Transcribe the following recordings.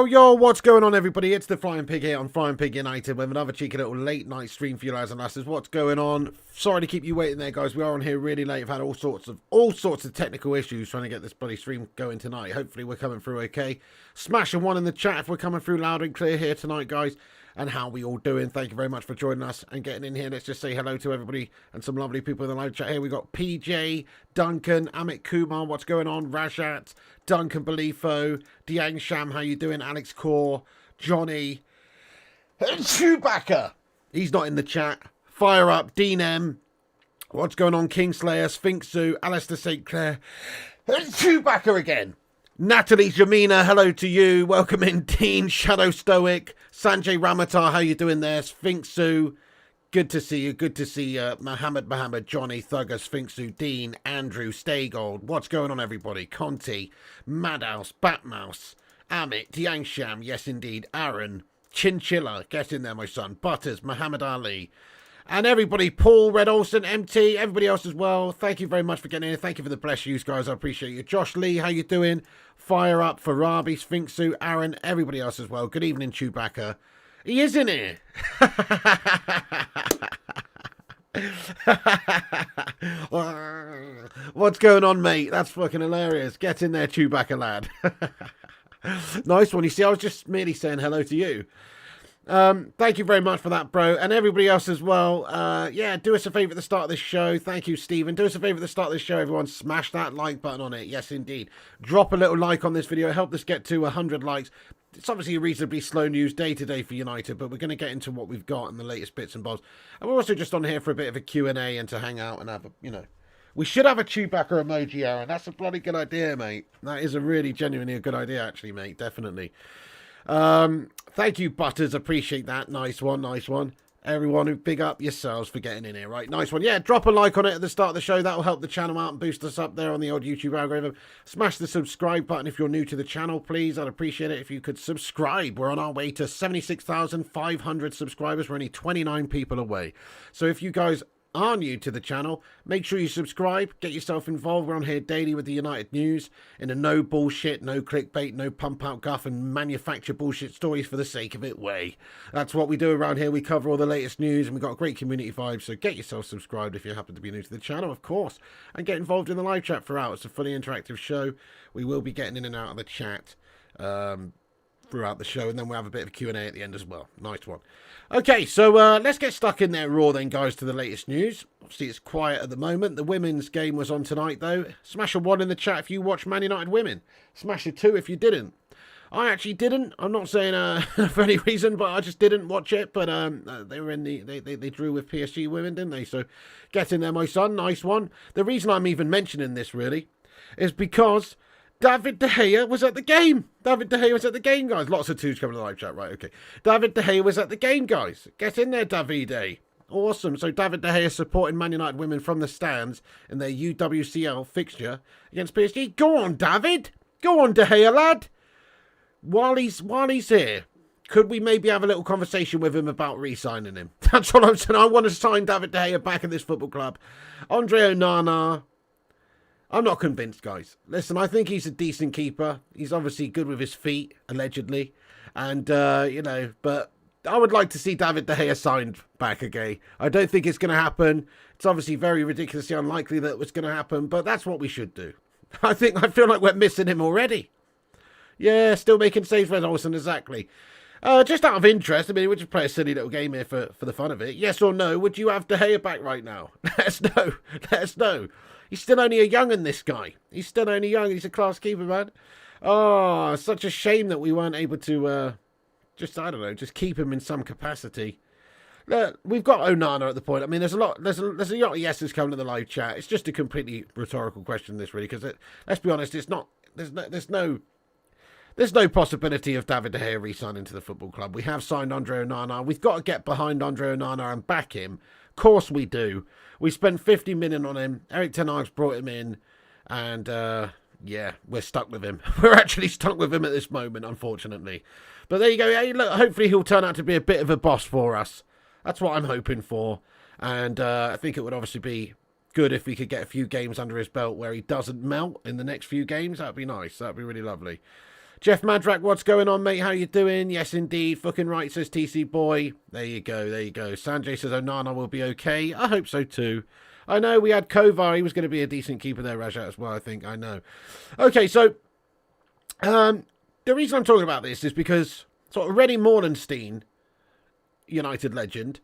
Yo, what's going on, everybody? It's the Flying Pig here on Flying Pig United with another cheeky little late night stream for you lads and lasses. What's going on? Sorry to keep you waiting there, guys. We are on here really late. I've had all sorts of technical issues trying to get this bloody stream going tonight. Hopefully we're coming through okay. Smash a one in the chat if we're coming through loud and clear here tonight, guys. And how we all doing? Thank you very much for joining us and getting in here. Let's just say hello to everybody and some lovely people in the live chat here. We got PJ, Duncan, Amit Kumar, what's going on? Rajat, Duncan Belifo, Diang Sham, how you doing? Alex Core, Johnny, Chewbacca. He's not in the chat. Fire Up, Dean M. What's going on? Kingslayer, Sphinxu, Alistair St. Clair, Chewbacca again. Natalie Jamina, hello to you. Welcome in, Dean, Shadow Stoic, Sanjay Ramatar, how you doing there? Sphinxu, good to see you. Good to see Mohammed, Johnny, Thugger, Sphinxu, Dean, Andrew, Staygold. What's going on, everybody? Conti, Madhouse, Batmouse, Amit, Diangsham, yes indeed, Aaron, Chinchilla, get in there, my son, Butters, Muhammad Ali. And everybody, Paul, Red Olsen, MT, everybody else as well. Thank you very much for getting in. Thank you for the bless yous, guys. I appreciate you. Josh Lee, how you doing? Fire Up, Farabi, Sphinxu, Aaron, everybody else as well. Good evening, Chewbacca. He is in here. What's going on, mate? That's fucking hilarious. Get in there, Chewbacca lad. Nice one. You see, I was just merely saying hello to you. Thank you very much for that, bro, and everybody else as well. Yeah, do us a favour at the start of this show. Thank you, Stephen. Do us a favour at the start of this show, everyone. Smash that like button on it. Yes, indeed. Drop a little like on this video. Help us get to 100 likes. It's obviously a reasonably slow news day today for United, but we're going to get into what we've got and the latest bits and bobs. And we're also just on here for a bit of a Q&A and to hang out and have a, you know, we should have a Chewbacca emoji, Aaron. That's a bloody good idea, mate. That is a really genuinely a good idea, actually, mate. Definitely. Thank you, Butters. Appreciate that. Nice one, nice one. Everyone who big up yourselves for getting in here, right? Nice one. Yeah, drop a like on it at the start of the show. That will help the channel out and boost us up there on the old YouTube algorithm. Smash the subscribe button if you're new to the channel, please. I'd appreciate it if you could subscribe. We're on our way to 76,500 subscribers. We're only 29 people away. So if you guys are new to the channel, make sure you subscribe, get yourself involved. We're on here daily with the United news in a no bullshit, no clickbait, no pump out guff and manufacture bullshit stories for the sake of it way. That's what we do around here. We cover all the latest news and we've got a great community vibe, so get yourself subscribed if you happen to be new to the channel, of course, and get involved in the live chat throughout. It's a fully interactive show. We will be getting in and out of the chat throughout the show, and then we'll have a bit of Q&A at the end as well. Nice one. Okay, so let's get stuck in there raw then, guys, to the latest news. Obviously, it's quiet at the moment. The women's game was on tonight, though. Smash a 1 in the chat if you watch Man United women. Smash a 2 if you didn't. I actually didn't. I'm not saying for any reason, but I just didn't watch it. But they were in the they drew with PSG women, didn't they? So get in there, my son. Nice one. The reason I'm even mentioning this really is because David De Gea was at the game. David De Gea was at the game, guys. Lots of twos coming to the live chat. Right, okay. David De Gea was at the game, guys. Get in there, Davide. Awesome. So David De Gea supporting Man United women from the stands in their UWCL fixture against PSG. Go on, David. Go on, De Gea, lad. While he's here, could we maybe have a little conversation with him about re-signing him? That's what I'm saying. I want to sign David De Gea back at this football club. Andre Onana, I'm not convinced, guys. Listen, I think he's a decent keeper. He's obviously good with his feet, allegedly. And, you know, but I would like to see David De Gea signed back again. I don't think it's going to happen. It's obviously very ridiculously unlikely that it was going to happen, but that's what we should do. I feel like we're missing him already. Yeah, still making saves, Red Olsen, exactly. Just out of interest, I mean, we'll just play a silly little game here for the fun of it. Yes or no, would you have De Gea back right now? Let us know. Let us know. He's still only a young'un, this guy. He's still only young. He's a class keeper, man. Oh, such a shame that we weren't able to Just, I don't know, just keep him in some capacity. Look, we've got Onana at the point. I mean, there's a lot of yeses coming to the live chat. It's just a completely rhetorical question, this, really, because let's be honest, it's not. There's no possibility of David De Gea re-signing to the football club. We have signed Andre Onana. We've got to get behind Andre Onana and back him. Of course we do. We spent 50 million on him. Erik ten Hag's brought him in, and yeah, we're stuck with him. We're actually stuck with him at this moment, unfortunately. But there you go. Hey, look, hopefully he'll turn out to be a bit of a boss for us. That's what I'm hoping for. And I think it would obviously be good if we could get a few games under his belt where he doesn't melt in the next few games. That'd be nice. That'd be really lovely. Jeff Madrak, what's going on, mate? How you doing? Yes, indeed. Fucking right, says TC Boy. There you go. There you go. Sanjay says Onana will be okay. I hope so too. I know we had Kovar. He was going to be a decent keeper there, Rajat, as well, I think. I know. Okay, so the reason I'm talking about this is because sort of Reddy Morlenstein, United legend,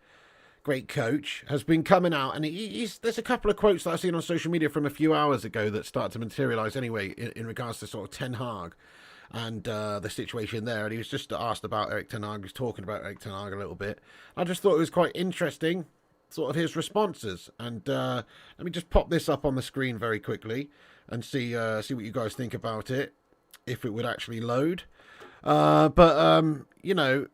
great coach, has been coming out, and there's a couple of quotes that I've seen on social media from a few hours ago that start to materialise anyway in regards to sort of Ten Hag and the situation there. And he was just asked about Erik ten Hag. He was talking about Erik ten Hag a little bit. I just thought it was quite interesting, sort of his responses. And let me just pop this up on the screen very quickly and see what you guys think about it, if it would actually load. You know,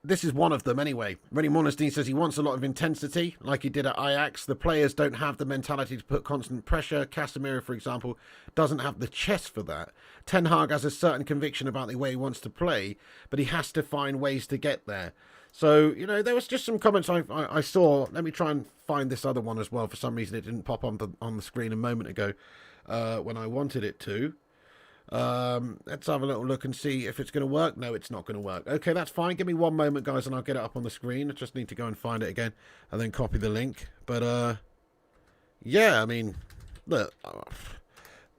this is one of them anyway. Reddy Morlenstein says he wants a lot of intensity, like he did at Ajax. The players don't have the mentality to put constant pressure. Casemiro, for example, doesn't have the chest for that. Ten Hag has a certain conviction about the way he wants to play, but he has to find ways to get there. So, you know, there was just some comments I saw. Let me try and find this other one as well. For some reason, it didn't pop on the screen a moment ago when I wanted it to. Let's have a little look and see if it's going to work. No, it's not going to work. Okay, that's fine. Give me one moment, guys, and I'll get it up on the screen. I just need to go and find it again and then copy the link. But, yeah, I mean, look,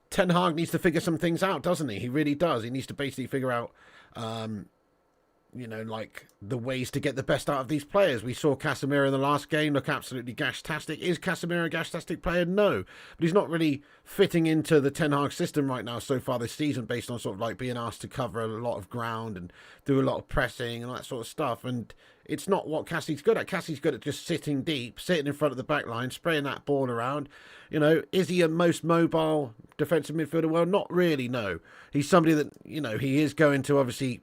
Ten Hag needs to figure some things out, doesn't he? He really does. He needs to basically figure out, you know, like the ways to get the best out of these players. We saw Casemiro in the last game look absolutely gash-tastic. Is Casemiro a gash-tastic player? No. But he's not really fitting into the Ten Hag system right now so far this season, based on sort of like being asked to cover a lot of ground and do a lot of pressing and all that sort of stuff. And it's not what Cassie's good at. Cassie's good at just sitting deep, sitting in front of the back line, spraying that ball around. You know, is he a most mobile defensive midfielder? Well, not really, no. He's somebody that, you know, he is going to obviously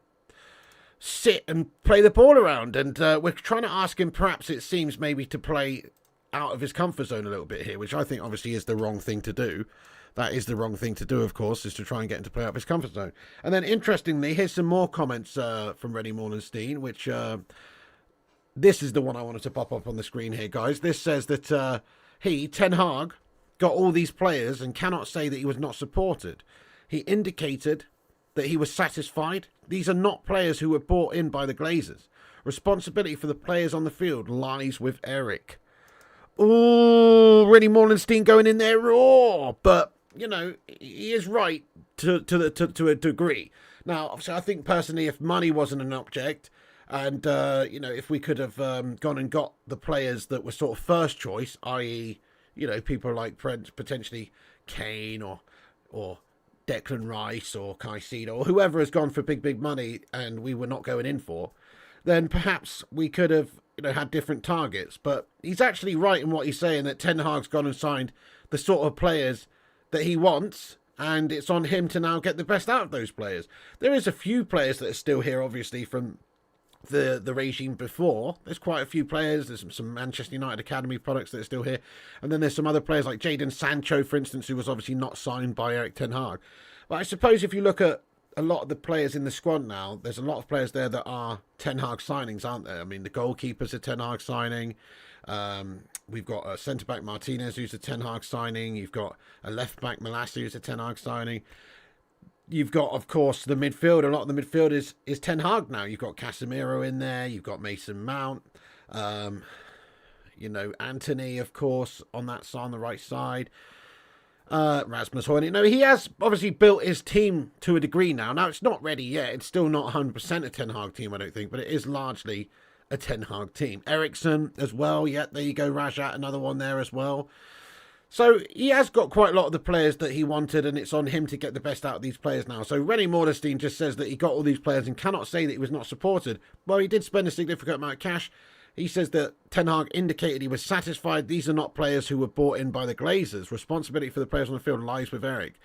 sit and play the ball around, and we're trying to ask him, perhaps it seems, maybe to play out of his comfort zone a little bit here, which I think obviously is the wrong thing to do. That is the wrong thing to do, of course, is to try and get him to play out of his comfort zone. And then interestingly, here's some more comments from Reddy Morlenstein, which this is the one I wanted to pop up on the screen here, guys. This says that Ten Hag, got all these players and cannot say that he was not supported. He indicated that he was satisfied. These are not players who were brought in by the Glazers. Responsibility for the players on the field lies with Eric. Oh, Reddy Morlenstein going in there raw. But, you know, he is right to a degree. Now, obviously, I think personally, if money wasn't an object, and, you know, if we could have gone and got the players that were sort of first choice, i.e., you know, people like potentially Kane or Declan Rice or Caicedo or whoever has gone for big money and we were not going in for, then perhaps we could have, you know, had different targets. But he's actually right in what he's saying, that Ten Hag's gone and signed the sort of players that he wants, and it's on him to now get the best out of those players. There is a few players that are still here, obviously, from the regime before. There's quite a few players. There's some Manchester United Academy products that are still here. And then there's some other players like Jadon Sancho, for instance, who was obviously not signed by Erik ten Hag. But I suppose if you look at a lot of the players in the squad now, there's a lot of players there that are Ten Hag signings, aren't there? I mean, the goalkeeper's a Ten Hag signing. We've got a centre-back Martinez, who's a Ten Hag signing. You've got a left-back Malassi, who's a Ten Hag signing. You've got, of course, the midfield. A lot of the midfield is Ten Hag now. You've got Casemiro in there. You've got Mason Mount. You know, Anthony, of course, on that side, on the right side. Rasmus Højlund. No, he has obviously built his team to a degree now. Now, it's not ready yet. It's still not 100% a Ten Hag team, I don't think. But it is largely a Ten Hag team. Ericsson as well. Yeah, there you go, Rajat. Another one there as well. So he has got quite a lot of the players that he wanted, and it's on him to get the best out of these players now. So Rennie Mordenstein just says that he got all these players and cannot say that he was not supported. Well, he did spend a significant amount of cash. He says that Ten Hag indicated he was satisfied. These are not players who were bought in by the Glazers. Responsibility for the players on the field lies with Eric.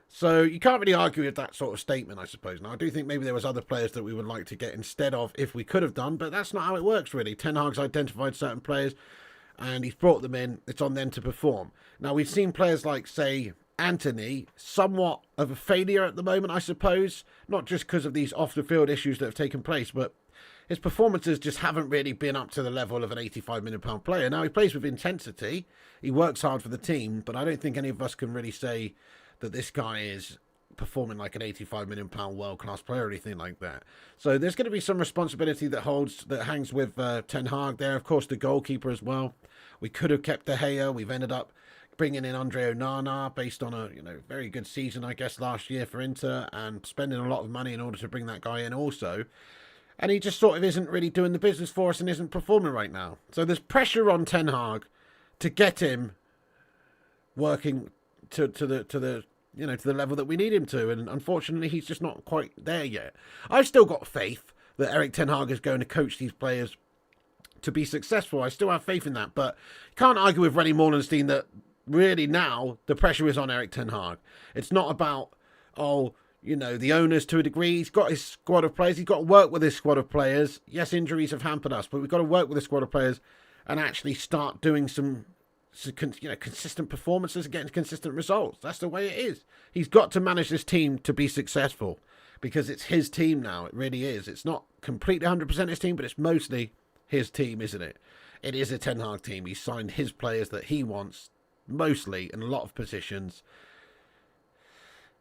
So you can't really argue with that sort of statement, I suppose. Now, I do think maybe there was other players that we would like to get instead of if we could have done, but that's not how it works, really. Ten Hag's identified certain players, and he's brought them in. It's on them to perform. Now, we've seen players like, say, Anthony, somewhat of a failure at the moment, I suppose. Not just because of these off-the-field issues that have taken place, but his performances just haven't really been up to the level of an £85 million player. Now, he plays with intensity. He works hard for the team, but I don't think any of us can really say that this guy is performing like an £85 million world-class player or anything like that. So there's going to be some responsibility that hangs with Ten Hag there. Of course, the goalkeeper as well. We could have kept De Gea. We've ended up bringing in Andre Onana based on a very good season, I guess, last year for Inter, and spending a lot of money in order to bring that guy in also. And he just sort of isn't really doing the business for us and isn't performing right now. So there's pressure on Ten Hag to get him working to the level that we need him to, and unfortunately he's just not quite there yet. I've still got faith that Erik Ten Hag is going to coach these players to be successful. I still have faith in that, but you can't argue with Rennie Mordenstein that really now the pressure is on Erik Ten Hag. It's not about the owners to a degree. He's got his squad of players. He's got to work with his squad of players. Yes, injuries have hampered us, but we've got to work with the squad of players and actually start doing some consistent performances and getting consistent results. That's the way it is. He's got to manage this team to be successful because it's his team now. It really is. It's not completely 100% his team, but it's mostly his team, isn't it? It is a Ten Hag team. He's signed his players that he wants mostly in a lot of positions.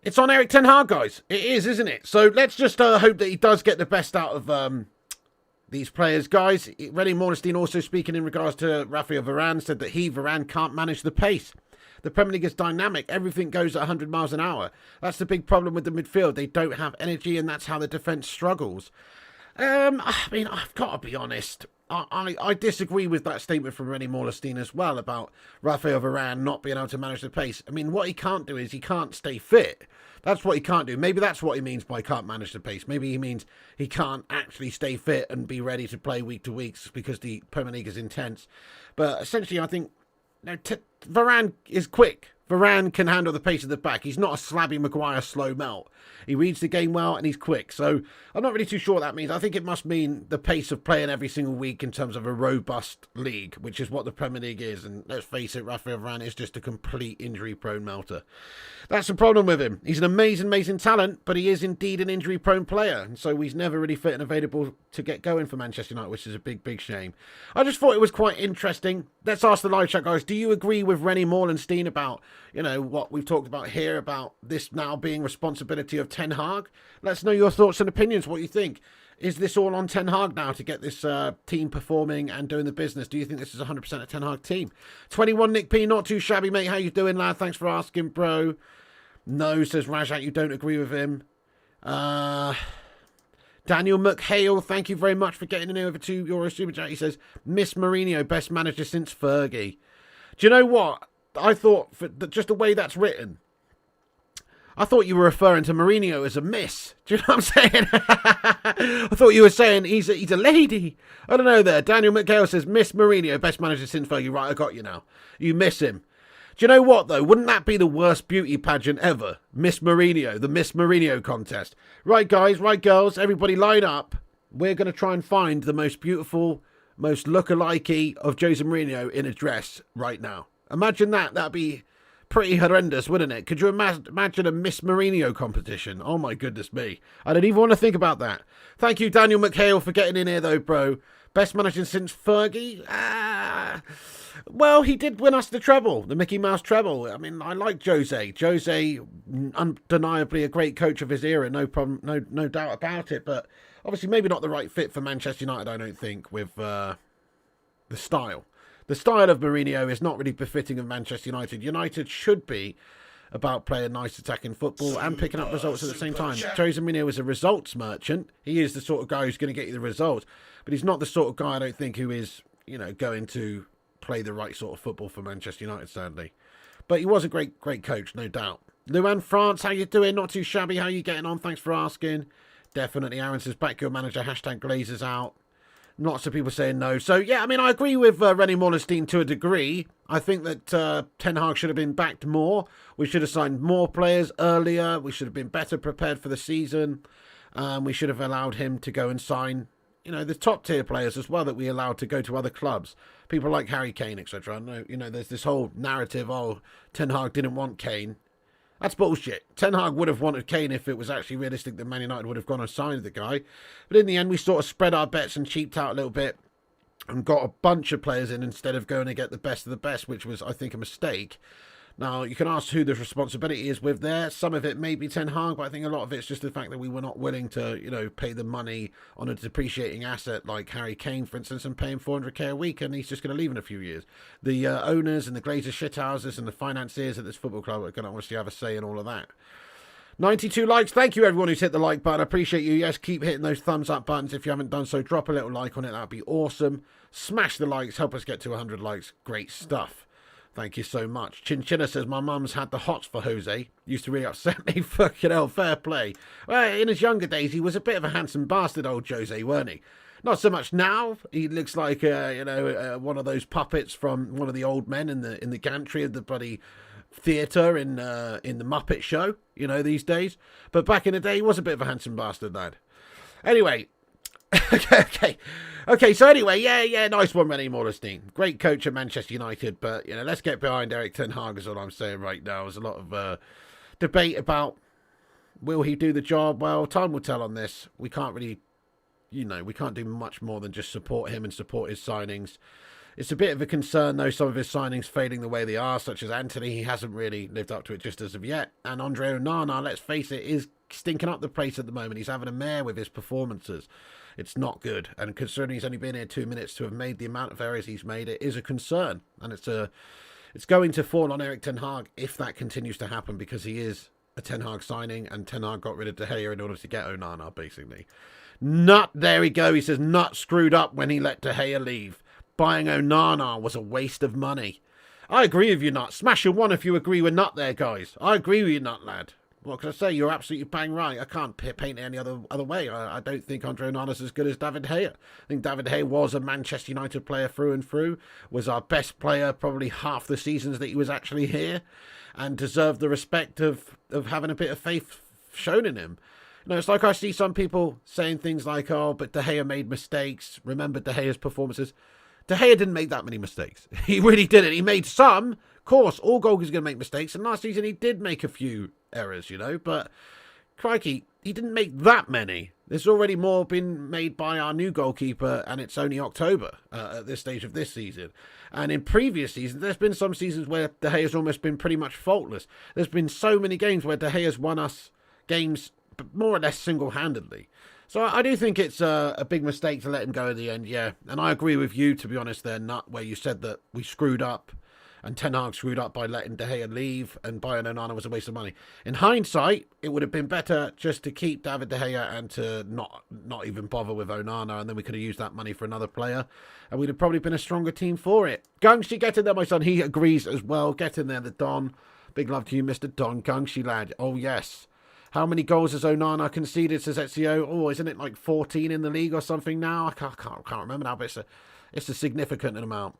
It's on Erik Ten Hag, guys. It is, isn't it? So let's just hope that he does get the best out of these players, guys. Rennie Mordenstein also speaking in regards to Raphael Varane said that Varane can't manage the pace. The Premier League is dynamic. Everything goes at 100 miles an hour. That's the big problem with the midfield. They don't have energy, and that's how the defence struggles. I've got to be honest. I disagree with that statement from Rennie Mordenstein as well about Raphael Varane not being able to manage the pace. I mean, what he can't do is he can't stay fit. That's what he can't do. Maybe that's what he means by can't manage the pace. Maybe he means he can't actually stay fit and be ready to play week to week because the Premier League is intense. But essentially, I think Varane is quick. Varane can handle the pace of the back. He's not a slabby Maguire slow melt. He reads the game well and he's quick. So I'm not really too sure what that means. I think it must mean the pace of playing every single week in terms of a robust league, which is what the Premier League is. And let's face it, Raphael Varane is just a complete injury-prone melter. That's the problem with him. He's an amazing, amazing talent, but he is indeed an injury-prone player. And so he's never really fit and available to get going for Manchester United, which is a big, big shame. I just thought it was quite interesting. Let's ask the live chat, guys. Do you agree with Rennie Mordenstein about, what we've talked about here, about this now being responsibility of Ten Hag? Let's know your thoughts and opinions, what you think. Is this all on Ten Hag now to get this team performing and doing the business? Do you think this is 100% a Ten Hag team? 21 Nick P, not too shabby, mate. How you doing, lad? Thanks for asking, bro. No, says Rajat, you don't agree with him. Daniel McHale, thank you very much for getting in over €2 super chat. He says, Miss Mourinho, best manager since Fergie. Do you know what? I thought, just the way that's written, I thought you were referring to Mourinho as a miss. Do you know what I'm saying? I thought you were saying he's a lady. I don't know there. Daniel McHale says, Miss Mourinho, best manager since Fergie. Right, I got you now. You miss him. Do you know what, though? Wouldn't that be the worst beauty pageant ever? Miss Mourinho, the Miss Mourinho contest. Right, guys, right, girls, everybody line up. We're going to try and find the most beautiful, most look-alike-y of Jose Mourinho in a dress right now. Imagine that. That'd be pretty horrendous, wouldn't it? Could you imagine a Miss Mourinho competition? Oh, my goodness me. I don't even want to think about that. Thank you, Daniel McHale, for getting in here, though, bro. Best manager since Fergie? Well, he did win us the treble, the Mickey Mouse treble. I mean, I like Jose. Jose, undeniably a great coach of his era, no problem, no doubt about it. But obviously, maybe not the right fit for Manchester United, I don't think, with the style. The style of Mourinho is not really befitting of Manchester United. United should be about playing nice attacking football and picking up results at the same time. Jose Mourinho is a results merchant. He is the sort of guy who's going to get you the results. But he's not the sort of guy, I don't think, who is, going to play the right sort of football for Manchester United, sadly. But he was a great coach, no doubt. Luan France, how you doing? Not too shabby. How you getting on? Thanks for asking. Definitely. Aaron says, back your manager. Hashtag Glazers out. Lots of people saying no. So, yeah, I mean, I agree with René Mollenstein to a degree. I think that Ten Hag should have been backed more. We should have signed more players earlier. We should have been better prepared for the season. We should have allowed him to go and sign, the top-tier players as well that we allowed to go to other clubs. People like Harry Kane, etc. I know, there's this whole narrative, Ten Hag didn't want Kane. That's bullshit. Ten Hag would have wanted Kane if it was actually realistic that Man United would have gone and signed the guy. But in the end, we sort of spread our bets and cheaped out a little bit and got a bunch of players in instead of going to get the best of the best, which was, I think, a mistake. Now, you can ask who the responsibility is with there. Some of it may be Ten Hag, but I think a lot of it's just the fact that we were not willing to, pay the money on a depreciating asset like Harry Kane, for instance, and pay him 400k a week, and he's just going to leave in a few years. The owners and the Glazers shithouses and the financiers at this football club are going to obviously have a say in all of that. 92 likes. Thank you, everyone who's hit the like button. I appreciate you. Yes, keep hitting those thumbs up buttons. If you haven't done so, drop a little like on it. That'd be awesome. Smash the likes. Help us get to 100 likes. Great stuff. Thank you so much. Chinchilla says, my mum's had the hots for Jose. Used to really upset me. Fucking hell, fair play. Well, in his younger days, he was a bit of a handsome bastard, old Jose, weren't he? Not so much now. He looks like, one of those puppets from one of the old men in the gantry of the bloody theatre in the Muppet Show, these days. But back in the day, he was a bit of a handsome bastard, lad. Anyway. Okay, so anyway, yeah, nice one, René Mollenstein. Great coach at Manchester United, but, let's get behind Erik Ten Hag is all I'm saying right now. There's a lot of debate about will he do the job. Well, time will tell on this. We can't really, we can't do much more than just support him and support his signings. It's a bit of a concern, though, some of his signings failing the way they are, such as Anthony. He hasn't really lived up to it just as of yet. And Andre Onana, let's face it, is stinking up the place at the moment. He's having a mare with his performances. It's not good. And considering he's only been here 2 minutes to have made the amount of errors he's made, it is a concern. And it's going to fall on Erik Ten Hag if that continues to happen, because he is a Ten Hag signing, and Ten Hag got rid of De Gea in order to get Onana, basically. There we go. He says, Nut screwed up when he let De Gea leave. Buying Onana was a waste of money. I agree with you, Nut. Smash a one if you agree with Nut there, guys. I agree with you, Nut, lad. What can I say? You're absolutely bang right. I can't paint it any other way. I don't think Andre Onana's as good as David De Gea. I think David De Gea was a Manchester United player through and through, was our best player probably half the seasons that he was actually here, and deserved the respect of having a bit of faith shown in him. It's like I see some people saying things like, but De Gea made mistakes. Remember De Gea's performances. De Gea didn't make that many mistakes. He really didn't. He made some. Of course, all goalkeepers are going to make mistakes. And last season, he did make a few errors, But, crikey, he didn't make that many. There's already more been made by our new goalkeeper, and it's only October at this stage of this season. And in previous seasons, there's been some seasons where De Gea's almost been pretty much faultless. There's been so many games where De Gea's won us games more or less single-handedly. So I do think it's a big mistake to let him go at the end, yeah. And I agree with you, to be honest, there, Nut, where you said that we screwed up and Ten Hag screwed up by letting De Gea leave, and buying Onana was a waste of money. In hindsight, it would have been better just to keep David De Gea and to not even bother with Onana, and then we could have used that money for another player, and we'd have probably been a stronger team for it. Gungshi, get in there, my son. He agrees as well. Get in there, the Don. Big love to you, Mr. Don. Gungshi, lad. Oh, yes. How many goals has Onana conceded, says Ezio? Oh, isn't it like 14 in the league or something now? I can't remember now, but it's a significant amount.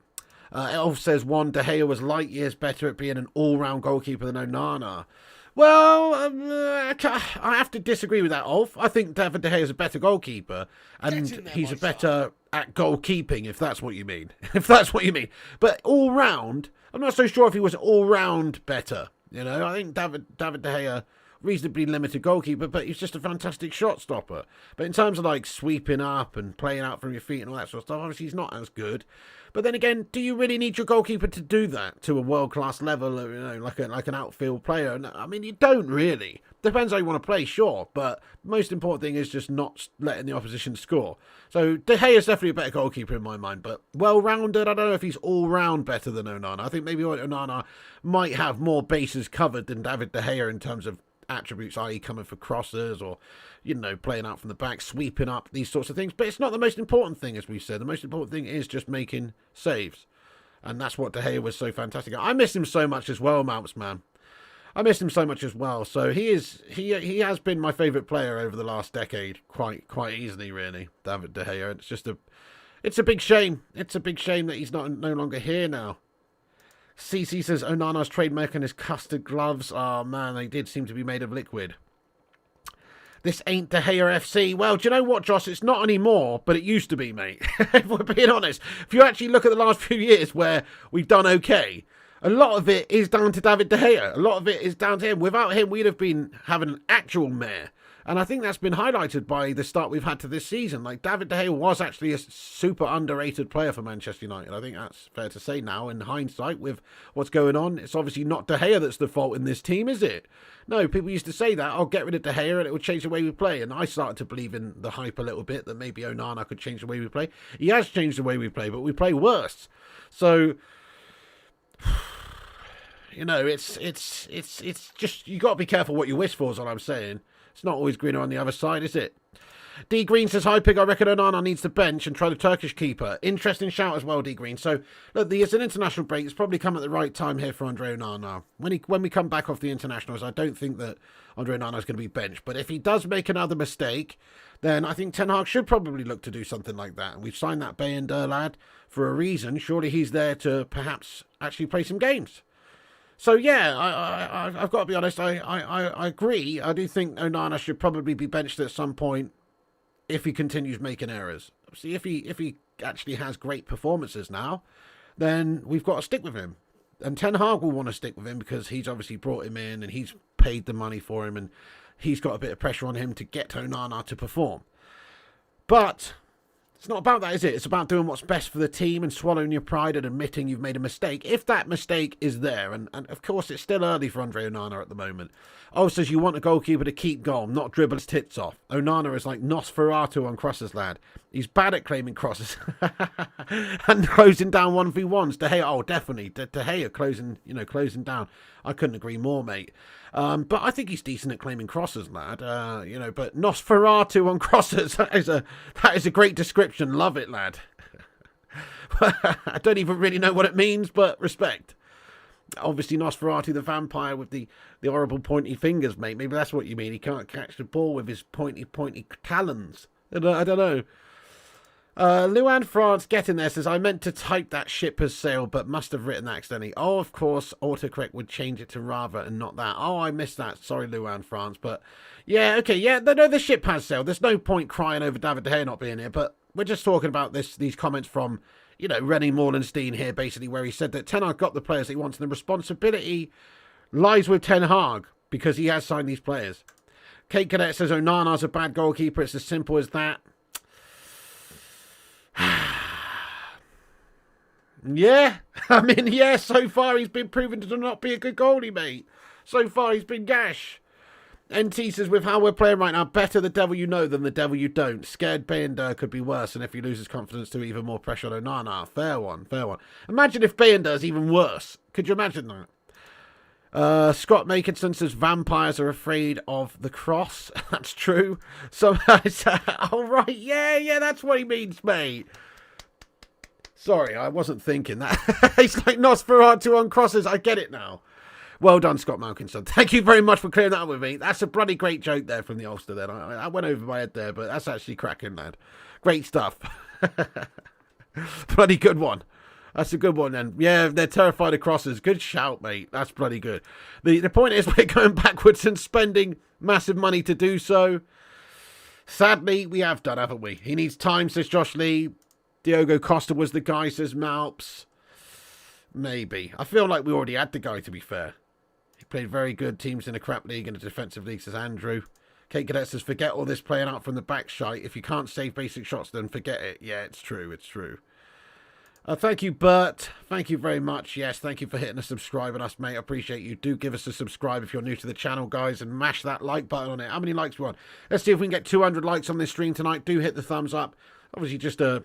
Elf says, De Gea was light years better at being an all-round goalkeeper than Onana. Well, I have to disagree with that, Ulf. I think David De Gea is a better goalkeeper, and he's a better at goalkeeping, if that's what you mean. If that's what you mean. But all-round, I'm not so sure if he was all-round better. I think David De Gea, reasonably limited goalkeeper, but he's just a fantastic shot stopper. But in terms of like sweeping up and playing out from your feet and all that sort of stuff, obviously he's not as good. But then again, do you really need your goalkeeper to do that to a world-class level, like an outfield player? I mean, you don't really. Depends how you want to play, sure, but the most important thing is just not letting the opposition score. So De Gea is definitely a better goalkeeper in my mind, but well-rounded, I don't know if he's all-round better than Onana. I think maybe Onana might have more bases covered than David De Gea in terms of attributes, i.e. coming for crosses or, playing out from the back, sweeping up, these sorts of things. But it's not the most important thing, as we said. The most important thing is just making saves. And that's what De Gea was so fantastic. I miss him so much as well, Mounts, man. I miss him so much as well. So he has been my favourite player over the last decade, quite easily, really. David De Gea. It's a big shame. It's a big shame that he's no longer here now. CC says Onana's trademark and his custard gloves. Oh man, they did seem to be made of liquid. This ain't De Gea FC. Well, do you know what, Josh? It's not anymore, but it used to be, mate. If we're being honest. If you actually look at the last few years where we've done okay, a lot of it is down to David De Gea. A lot of it is down to him. Without him, we'd have been having an actual mare. And I think that's been highlighted by the start we've had to this season. Like, David De Gea was actually a super underrated player for Manchester United. I think that's fair to say now, in hindsight, with what's going on. It's obviously not De Gea that's the fault in this team, is it? No, people used to say that, I'll get rid of De Gea and it will change the way we play. And I started to believe in the hype a little bit, that maybe Onana could change the way we play. He has changed the way we play, but we play worse. So... You know, it's just, you got to be careful what you wish for, is all I'm saying. It's not always greener on the other side, is it? D Green says, hi Pig, I reckon Onana needs to bench and try the Turkish keeper. Interesting shout as well, D Green. So, look, it's an international break. It's probably come at the right time here for Andre Onana. When we come back off the internationals, I don't think that Andre Onana is going to be benched. But if he does make another mistake, then I think Ten Hag should probably look to do something like that. And we've signed that Bayender lad for a reason. Surely he's there to perhaps actually play some games. So, yeah, I've got to be honest, I agree. I do think Onana should probably be benched at some point if he continues making errors. See, if he actually has great performances now, then we've got to stick with him. And Ten Hag will want to stick with him because he's obviously brought him in and he's paid the money for him and he's got a bit of pressure on him to get Onana to perform. But... it's not about that, is it? It's about doing what's best for the team and swallowing your pride and admitting you've made a mistake. If that mistake is there, and of course it's still early for Andre Onana at the moment. Oh, says you want a goalkeeper to keep goal, not dribble his tits off. Onana is like Nosferatu on crosses, lad. He's bad at claiming crosses and closing down 1v1s. De Gea, oh, definitely. De Gea closing down. I couldn't agree more, mate. But I think he's decent at claiming crosses, lad. But Nosferatu on crosses, that is a great description. Love it, lad. I don't even really know what it means, but respect. Obviously, Nosferatu, the vampire with the horrible pointy fingers, mate. Maybe that's what you mean. He can't catch the ball with his pointy talons. I don't know. Luan France getting there says, I meant to type that ship has sailed, but must have written that accidentally. Oh, of course, autocorrect would change it to rather and not that. Oh, I missed that. Sorry, Luan France. But yeah, okay, yeah, no, the ship has sailed. There's no point crying over David De Gea not being here, but we're just talking about these comments from, Rennie Morlenstein here, basically, where he said that Ten Hag got the players that he wants, and the responsibility lies with Ten Hag because he has signed these players. Kate Cadet says, Onana's a bad goalkeeper. It's as simple as that. Yeah, I mean, yeah, so far he's been proven to not be a good goalie, mate. So far he's been gash. NT says, with how we're playing right now, better the devil you know than the devil you don't. Scared Bayender could be worse, and if he loses confidence to even more pressure on Onana. Fair one. Imagine if Bayender is even worse. Could you imagine that? Scott Makinson says, vampires are afraid of the cross. That's true. So, all right, yeah, that's what he means, mate. Sorry, I wasn't thinking that. It's like Nosferatu on crosses. I get it now. Well done, Scott Malkinson. Thank you very much for clearing that up with me. That's a bloody great joke there from the Ulster then. I went over my head there, but that's actually cracking, lad. Great stuff. Bloody good one. That's a good one then. Yeah, they're terrified of crosses. Good shout, mate. That's bloody good. The point is we're going backwards and spending massive money to do so. Sadly, we have done, haven't we? He needs time, says Josh Lee. Diogo Costa was the guy, says Malps. Maybe. I feel like we already had the guy, to be fair. He played very good teams in a crap league and a defensive league, says Andrew. Kate Cadet says, forget all this playing out from the back shite. If you can't save basic shots, then forget it. Yeah, it's true. Thank you, Bert. Thank you very much. Yes, thank you for hitting a subscribe on us, mate. I appreciate you. Do give us a subscribe if you're new to the channel, guys, and mash that like button on it. How many likes we want? Let's see if we can get 200 likes on this stream tonight. Do hit the thumbs up. Obviously, just a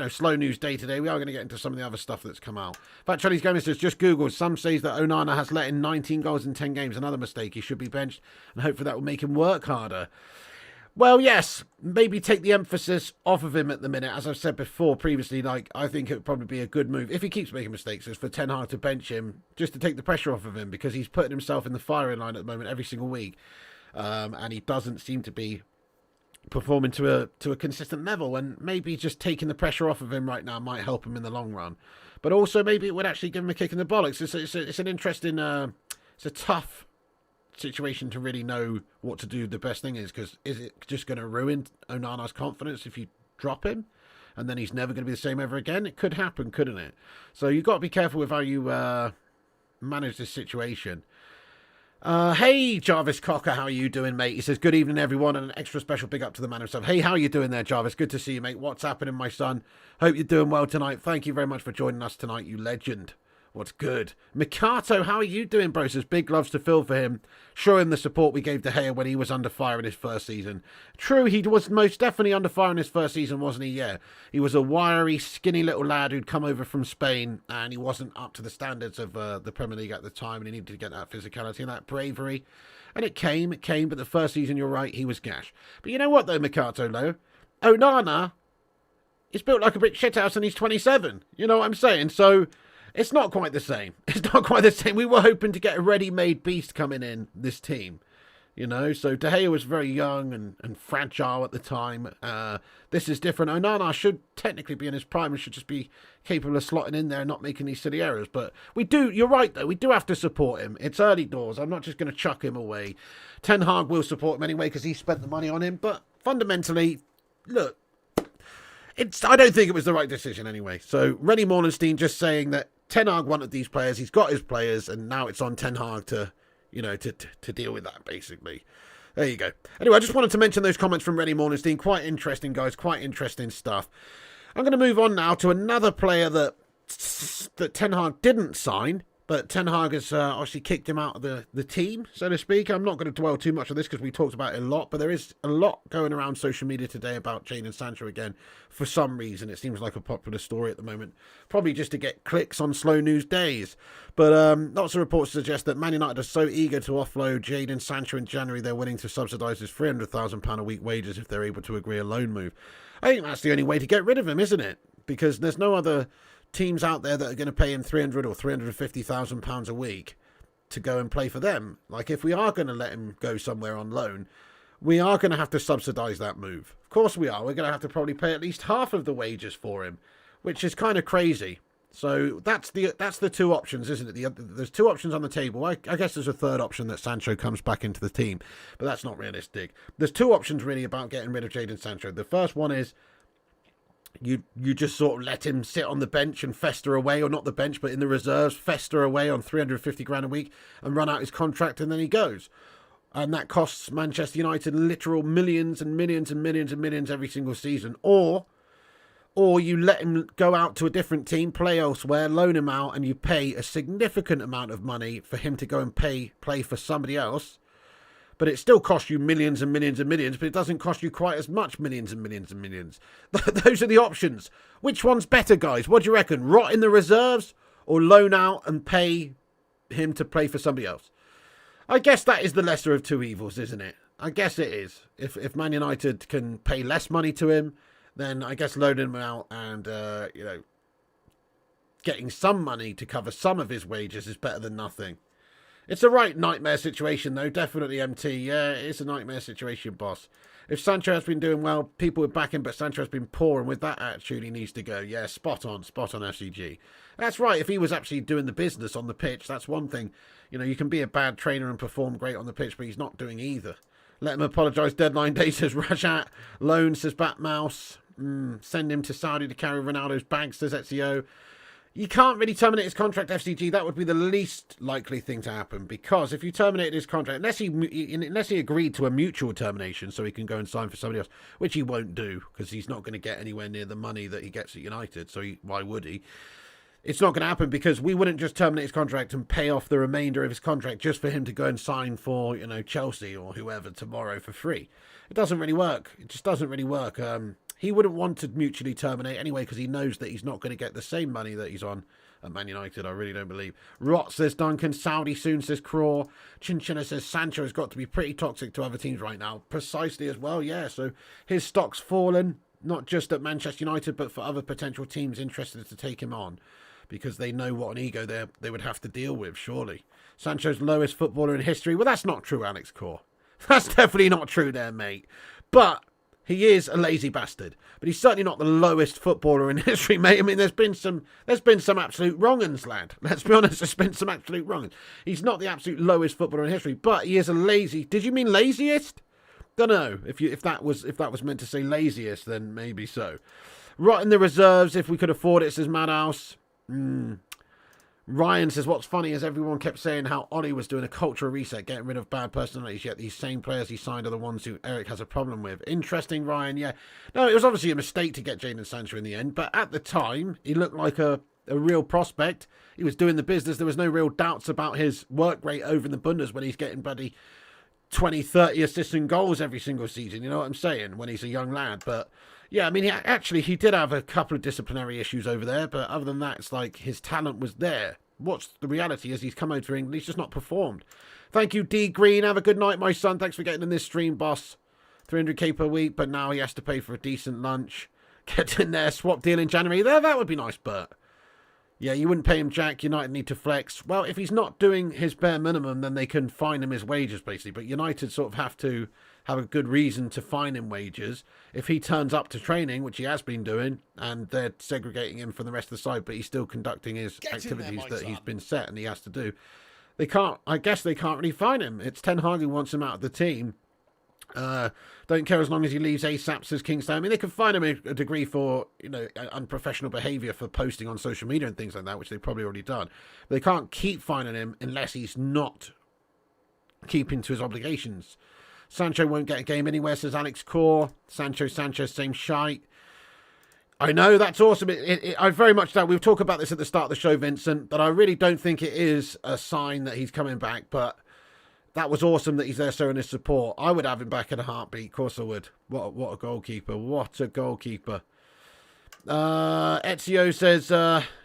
slow news day today. We are going to get into some of the other stuff that's come out. Fat Charlie's Gamer says, just Google. Some says that Onana has let in 19 goals in 10 games. Another mistake. He should be benched, and hopefully that will make him work harder. Well, yes, maybe take the emphasis off of him at the minute. As I've said before previously, like I think it would probably be a good move if he keeps making mistakes, is for Ten Hag to bench him just to take the pressure off of him, because he's putting himself in the firing line at the moment every single week, and he doesn't seem to be performing to a consistent level. And maybe just taking the pressure off of him right now might help him in the long run. But also maybe it would actually give him a kick in the bollocks. It's an interesting, it's a tough situation to really know what to do the best thing is, because is it just going to ruin Onana's confidence if you drop him and then he's never going to be the same ever again? It could happen, couldn't it? So you've got to be careful with how you manage this situation. Hey, Jarvis Cocker, how are you doing, mate? He says, good evening, everyone, and an extra special big up to the man himself. Hey, how are you doing there, Jarvis? Good to see you, mate. What's happening, my son? Hope you're doing well tonight. Thank you very much for joining us tonight, you legend. What's good? Mikato, how are you doing, bro? Says big loves to Phil for him. Show him the support we gave De Gea when he was under fire in his first season. True, he was most definitely under fire in his first season, wasn't he? Yeah. He was a wiry, skinny little lad who'd come over from Spain, and he wasn't up to the standards of the Premier League at the time, and he needed to get that physicality and that bravery. And it came, but the first season, you're right, he was gash. But you know what, though, Mikato, though? Onana is built like a brick shithouse, and he's 27. You know what I'm saying? So it's not quite the same. It's not quite the same. We were hoping to get a ready-made beast coming in this team, you know. So De Gea was very young and fragile at the time. This is different. Onana should technically be in his prime and should just be capable of slotting in there and not making these silly errors. But we do, you're right, though. We do have to support him. It's early doors. I'm not just going to chuck him away. Ten Hag will support him anyway because he spent the money on him. But fundamentally, look, I don't think it was the right decision anyway. So Rennie Morlenstein just saying that Ten Hag wanted these players, he's got his players, and now it's on Ten Hag to, you know, to deal with that, basically. There you go. Anyway, I just wanted to mention those comments from Rennie Morlenstein. Quite interesting, guys. Quite interesting stuff. I'm going to move on now to another player that Ten Hag didn't sign, but Ten Hag has obviously kicked him out of the team, so to speak. I'm not going to dwell too much on this because we talked about it a lot, but there is a lot going around social media today about Jadon Sancho again. For some reason, it seems like a popular story at the moment. Probably just to get clicks on slow news days. But lots of reports suggest that Man United are so eager to offload Jadon Sancho in January, they're willing to subsidise his £300,000 a week wages if they're able to agree a loan move. I think that's the only way to get rid of him, isn't it? Because there's no other teams out there that are going to pay him £300,000 or £350,000 a week to go and play for them. Like, if we are going to let him go somewhere on loan, we are going to have to subsidise that move. Of course we are. We're going to have to probably pay at least half of the wages for him, which is kind of crazy. So that's the two options, isn't it? There's two options on the table. I guess there's a third option that Sancho comes back into the team, but that's not realistic. There's two options really about getting rid of Jadon Sancho. The first one is you just sort of let him sit on the bench and fester away, or not the bench, but in the reserves, fester away on 350 grand a week and run out his contract, and then he goes. And that costs Manchester United literal millions and millions and millions and millions every single season. Or you let him go out to a different team, play elsewhere, loan him out, and you pay a significant amount of money for him to go and play for somebody else. But it still costs you millions and millions and millions, but it doesn't cost you quite as much millions and millions and millions. Those are the options. Which one's better, guys? What do you reckon? Rot in the reserves or loan out and pay him to play for somebody else? I guess that is the lesser of two evils, isn't it? I guess it is. If Man United can pay less money to him, then I guess loaning him out and, getting some money to cover some of his wages is better than nothing. It's a right nightmare situation, though. Definitely, MT. Yeah, it's a nightmare situation, boss. If Sancho has been doing well, people would back him, but Sancho has been poor, and with that attitude, he needs to go. Yeah, spot on, FCG. That's right. If he was actually doing the business on the pitch, that's one thing. You know, you can be a bad trainer and perform great on the pitch, but he's not doing either. Let him apologise. Deadline day, says Rajat. Loan, says Batmouse. Send him to Saudi to carry Ronaldo's bags, says Ezio. You can't really terminate his contract, FCG. That would be the least likely thing to happen, because if you terminate his contract, unless he agreed to a mutual termination so he can go and sign for somebody else, which he won't do because he's not going to get anywhere near the money that he gets at United, so why would he? It's not going to happen because we wouldn't just terminate his contract and pay off the remainder of his contract just for him to go and sign for, Chelsea or whoever tomorrow for free. It doesn't really work. It just doesn't really work. He wouldn't want to mutually terminate anyway because he knows that he's not going to get the same money that he's on at Man United. I really don't believe. Rot says Duncan. Saudi soon says Craw. Chinchilla says Sancho has got to be pretty toxic to other teams right now. Precisely as well, yeah. So his stock's fallen, not just at Manchester United, but for other potential teams interested to take him on, because they know what an ego they would have to deal with, surely. Sancho's lowest footballer in history. Well, that's not true, Alex Core. That's definitely not true there, mate. But he is a lazy bastard. But he's certainly not the lowest footballer in history, mate. I mean, there's been some absolute wrong-uns, lad. Let's be honest, there's been some absolute wrong-uns. He's not the absolute lowest footballer in history, but he is a lazy... Did you mean laziest? Don't know. If that was meant to say laziest, then maybe so. Rot in the reserves, if we could afford it, says Madhouse. Ryan says, what's funny is everyone kept saying how Ollie was doing a cultural reset, getting rid of bad personalities, yet these same players he signed are the ones who Eric has a problem with. Interesting, Ryan, yeah. No, it was obviously a mistake to get Jadon Sancho in the end, but at the time, he looked like a real prospect. He was doing the business. There was no real doubts about his work rate over in the Bundes when he's getting bloody 20, 30 assists and goals every single season, you know what I'm saying, when he's a young lad. But yeah, I mean, he did have a couple of disciplinary issues over there, but other than that, it's like his talent was there. What's the reality is he's come over to England, he's just not performed. Thank you, D Green. Have a good night, my son. Thanks for getting in this stream, boss. 300k per week, but now he has to pay for a decent lunch. Get in there, swap deal in January. There, that would be nice, Bert. Yeah, you wouldn't pay him jack. United need to flex. Well, if he's not doing his bare minimum, then they can fine him his wages, basically. But United sort of have to have a good reason to fine him wages. If he turns up to training, which he has been doing, and they're segregating him from the rest of the side, but he's still conducting his activities that he's been set and he has to do, they can't. I guess they can't really fine him. It's Ten Hag who wants him out of the team. Don't care as long as he leaves ASAP, says Kingston. I mean, they can fine him a degree for, unprofessional behaviour for posting on social media and things like that, which they've probably already done. But they can't keep fining him unless he's not keeping to his obligations. Sancho won't get a game anywhere, says Alex Core. Sancho, same shite. I know, that's awesome. I very much doubt. We'll talk about this at the start of the show, Vincent, but I really don't think it is a sign that he's coming back, but that was awesome that he's there showing his support. I would have him back in a heartbeat. Of course I would. What a goalkeeper. What a goalkeeper. Ezio says,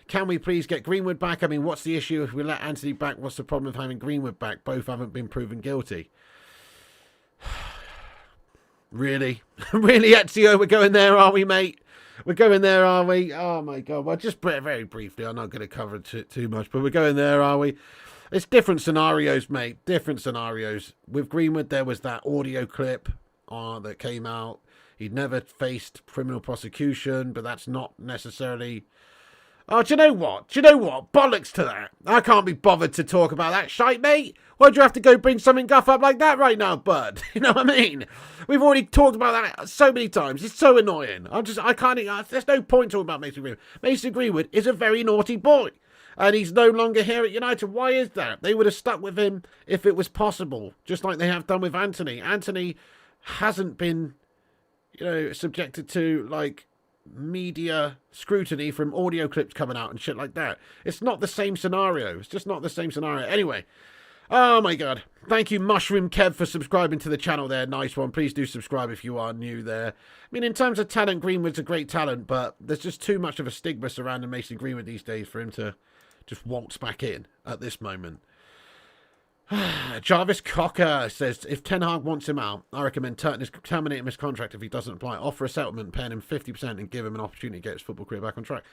can we please get Greenwood back? I mean, what's the issue if we let Anthony back? What's the problem of having Greenwood back? Both haven't been proven guilty. Really? Really, Ezio? We're going there, are we, mate? We're going there, are we? Oh, my God. Well, just very briefly. I'm not going to cover it too much, but we're going there, are we? It's different scenarios, mate. Different scenarios. With Greenwood, there was that audio clip that came out. He'd never faced criminal prosecution, but that's not necessarily... Oh, do you know what? Bollocks to that. I can't be bothered to talk about that shite, mate. Why'd you have to go bring something guff up like that right now, bud? You know what I mean? We've already talked about that so many times. It's so annoying. I can't... There's no point talking about Mason Greenwood. Mason Greenwood is a very naughty boy. And he's no longer here at United. Why is that? They would have stuck with him if it was possible, just like they have done with Anthony. Anthony hasn't been, subjected to, media scrutiny from audio clips coming out and shit like that. It's not the same scenario. It's just not the same scenario. Anyway, oh my God. Thank you, Mushroom Kev, for subscribing to the channel there. Nice one. Please do subscribe if you are new there. I mean, in terms of talent, Greenwood's a great talent, but there's just too much of a stigma surrounding Mason Greenwood these days for him to just waltz back in at this moment. Jarvis Cocker says, if Ten Hag wants him out, I recommend terminate his contract if he doesn't apply. Offer a settlement, paying him 50% and give him an opportunity to get his football career back on track.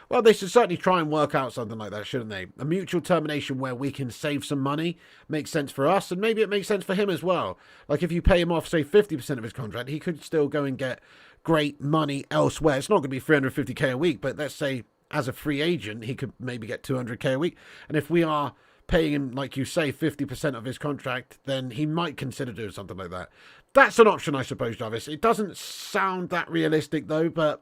Well, they should certainly try and work out something like that, shouldn't they? A mutual termination where we can save some money makes sense for us, and maybe it makes sense for him as well. Like if you pay him off, say, 50% of his contract, he could still go and get great money elsewhere. It's not going to be 350k a week, but let's say as a free agent, he could maybe get 200k a week. And if we are paying him, like you say, 50% of his contract, then he might consider doing something like that. That's an option, I suppose, Jarvis. It doesn't sound that realistic, though, but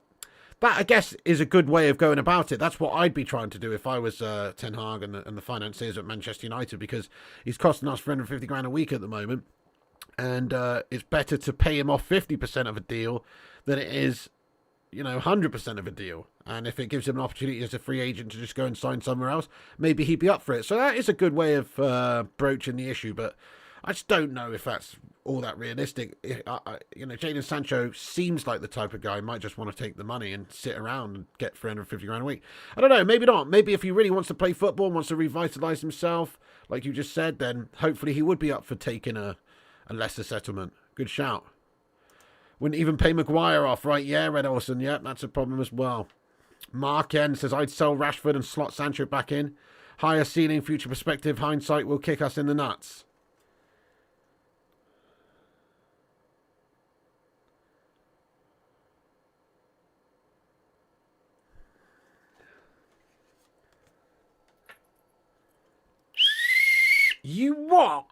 that, I guess, is a good way of going about it. That's what I'd be trying to do if I was Ten Hag and the financiers at Manchester United, because he's costing us 350 grand a week at the moment, and it's better to pay him off 50% of a deal than it is 100% of a deal. And if it gives him an opportunity as a free agent to just go and sign somewhere else, maybe he'd be up for it. So that is a good way of broaching the issue. But I just don't know if that's all that realistic. Jadon Sancho seems like the type of guy who might just want to take the money and sit around and get 350 grand a week. I don't know, maybe not. Maybe if he really wants to play football and wants to revitalise himself, like you just said, then hopefully he would be up for taking a lesser settlement. Good shout. Wouldn't even pay Maguire off, right? Yeah, Red Olsen, yeah, that's a problem as well. Mark N says, I'd sell Rashford and slot Sancho back in. Higher ceiling, future perspective, hindsight will kick us in the nuts. You what?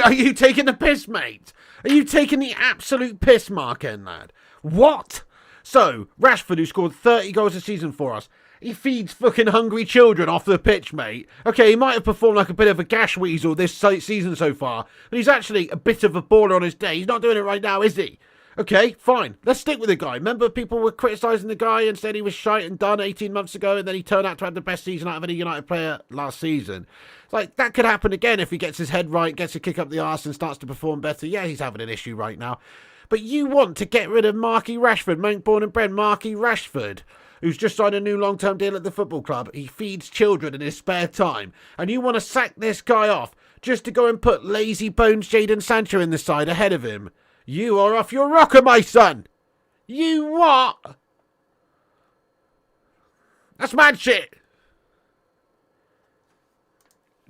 Are you taking the piss, mate? Are you taking the absolute piss, Mark N, lad? What? So, Rashford, who scored 30 goals a season for us, he feeds fucking hungry children off the pitch, mate. Okay, he might have performed like a bit of a gash weasel this season so far, but he's actually a bit of a baller on his day. He's not doing it right now, is he? Okay, fine. Let's stick with the guy. Remember, people were criticising the guy and said he was shite and done 18 months ago, and then he turned out to have the best season out of any United player last season. It's like, that could happen again if he gets his head right, gets a kick up the arse and starts to perform better. Yeah, he's having an issue right now. But you want to get rid of Marky Rashford, Mount born and bred Marky Rashford, who's just signed a new long-term deal at the football club. He feeds children in his spare time. And you want to sack this guy off just to go and put lazy bones Jadon Sancho in the side ahead of him. You are off your rocker, my son. You what? That's mad shit.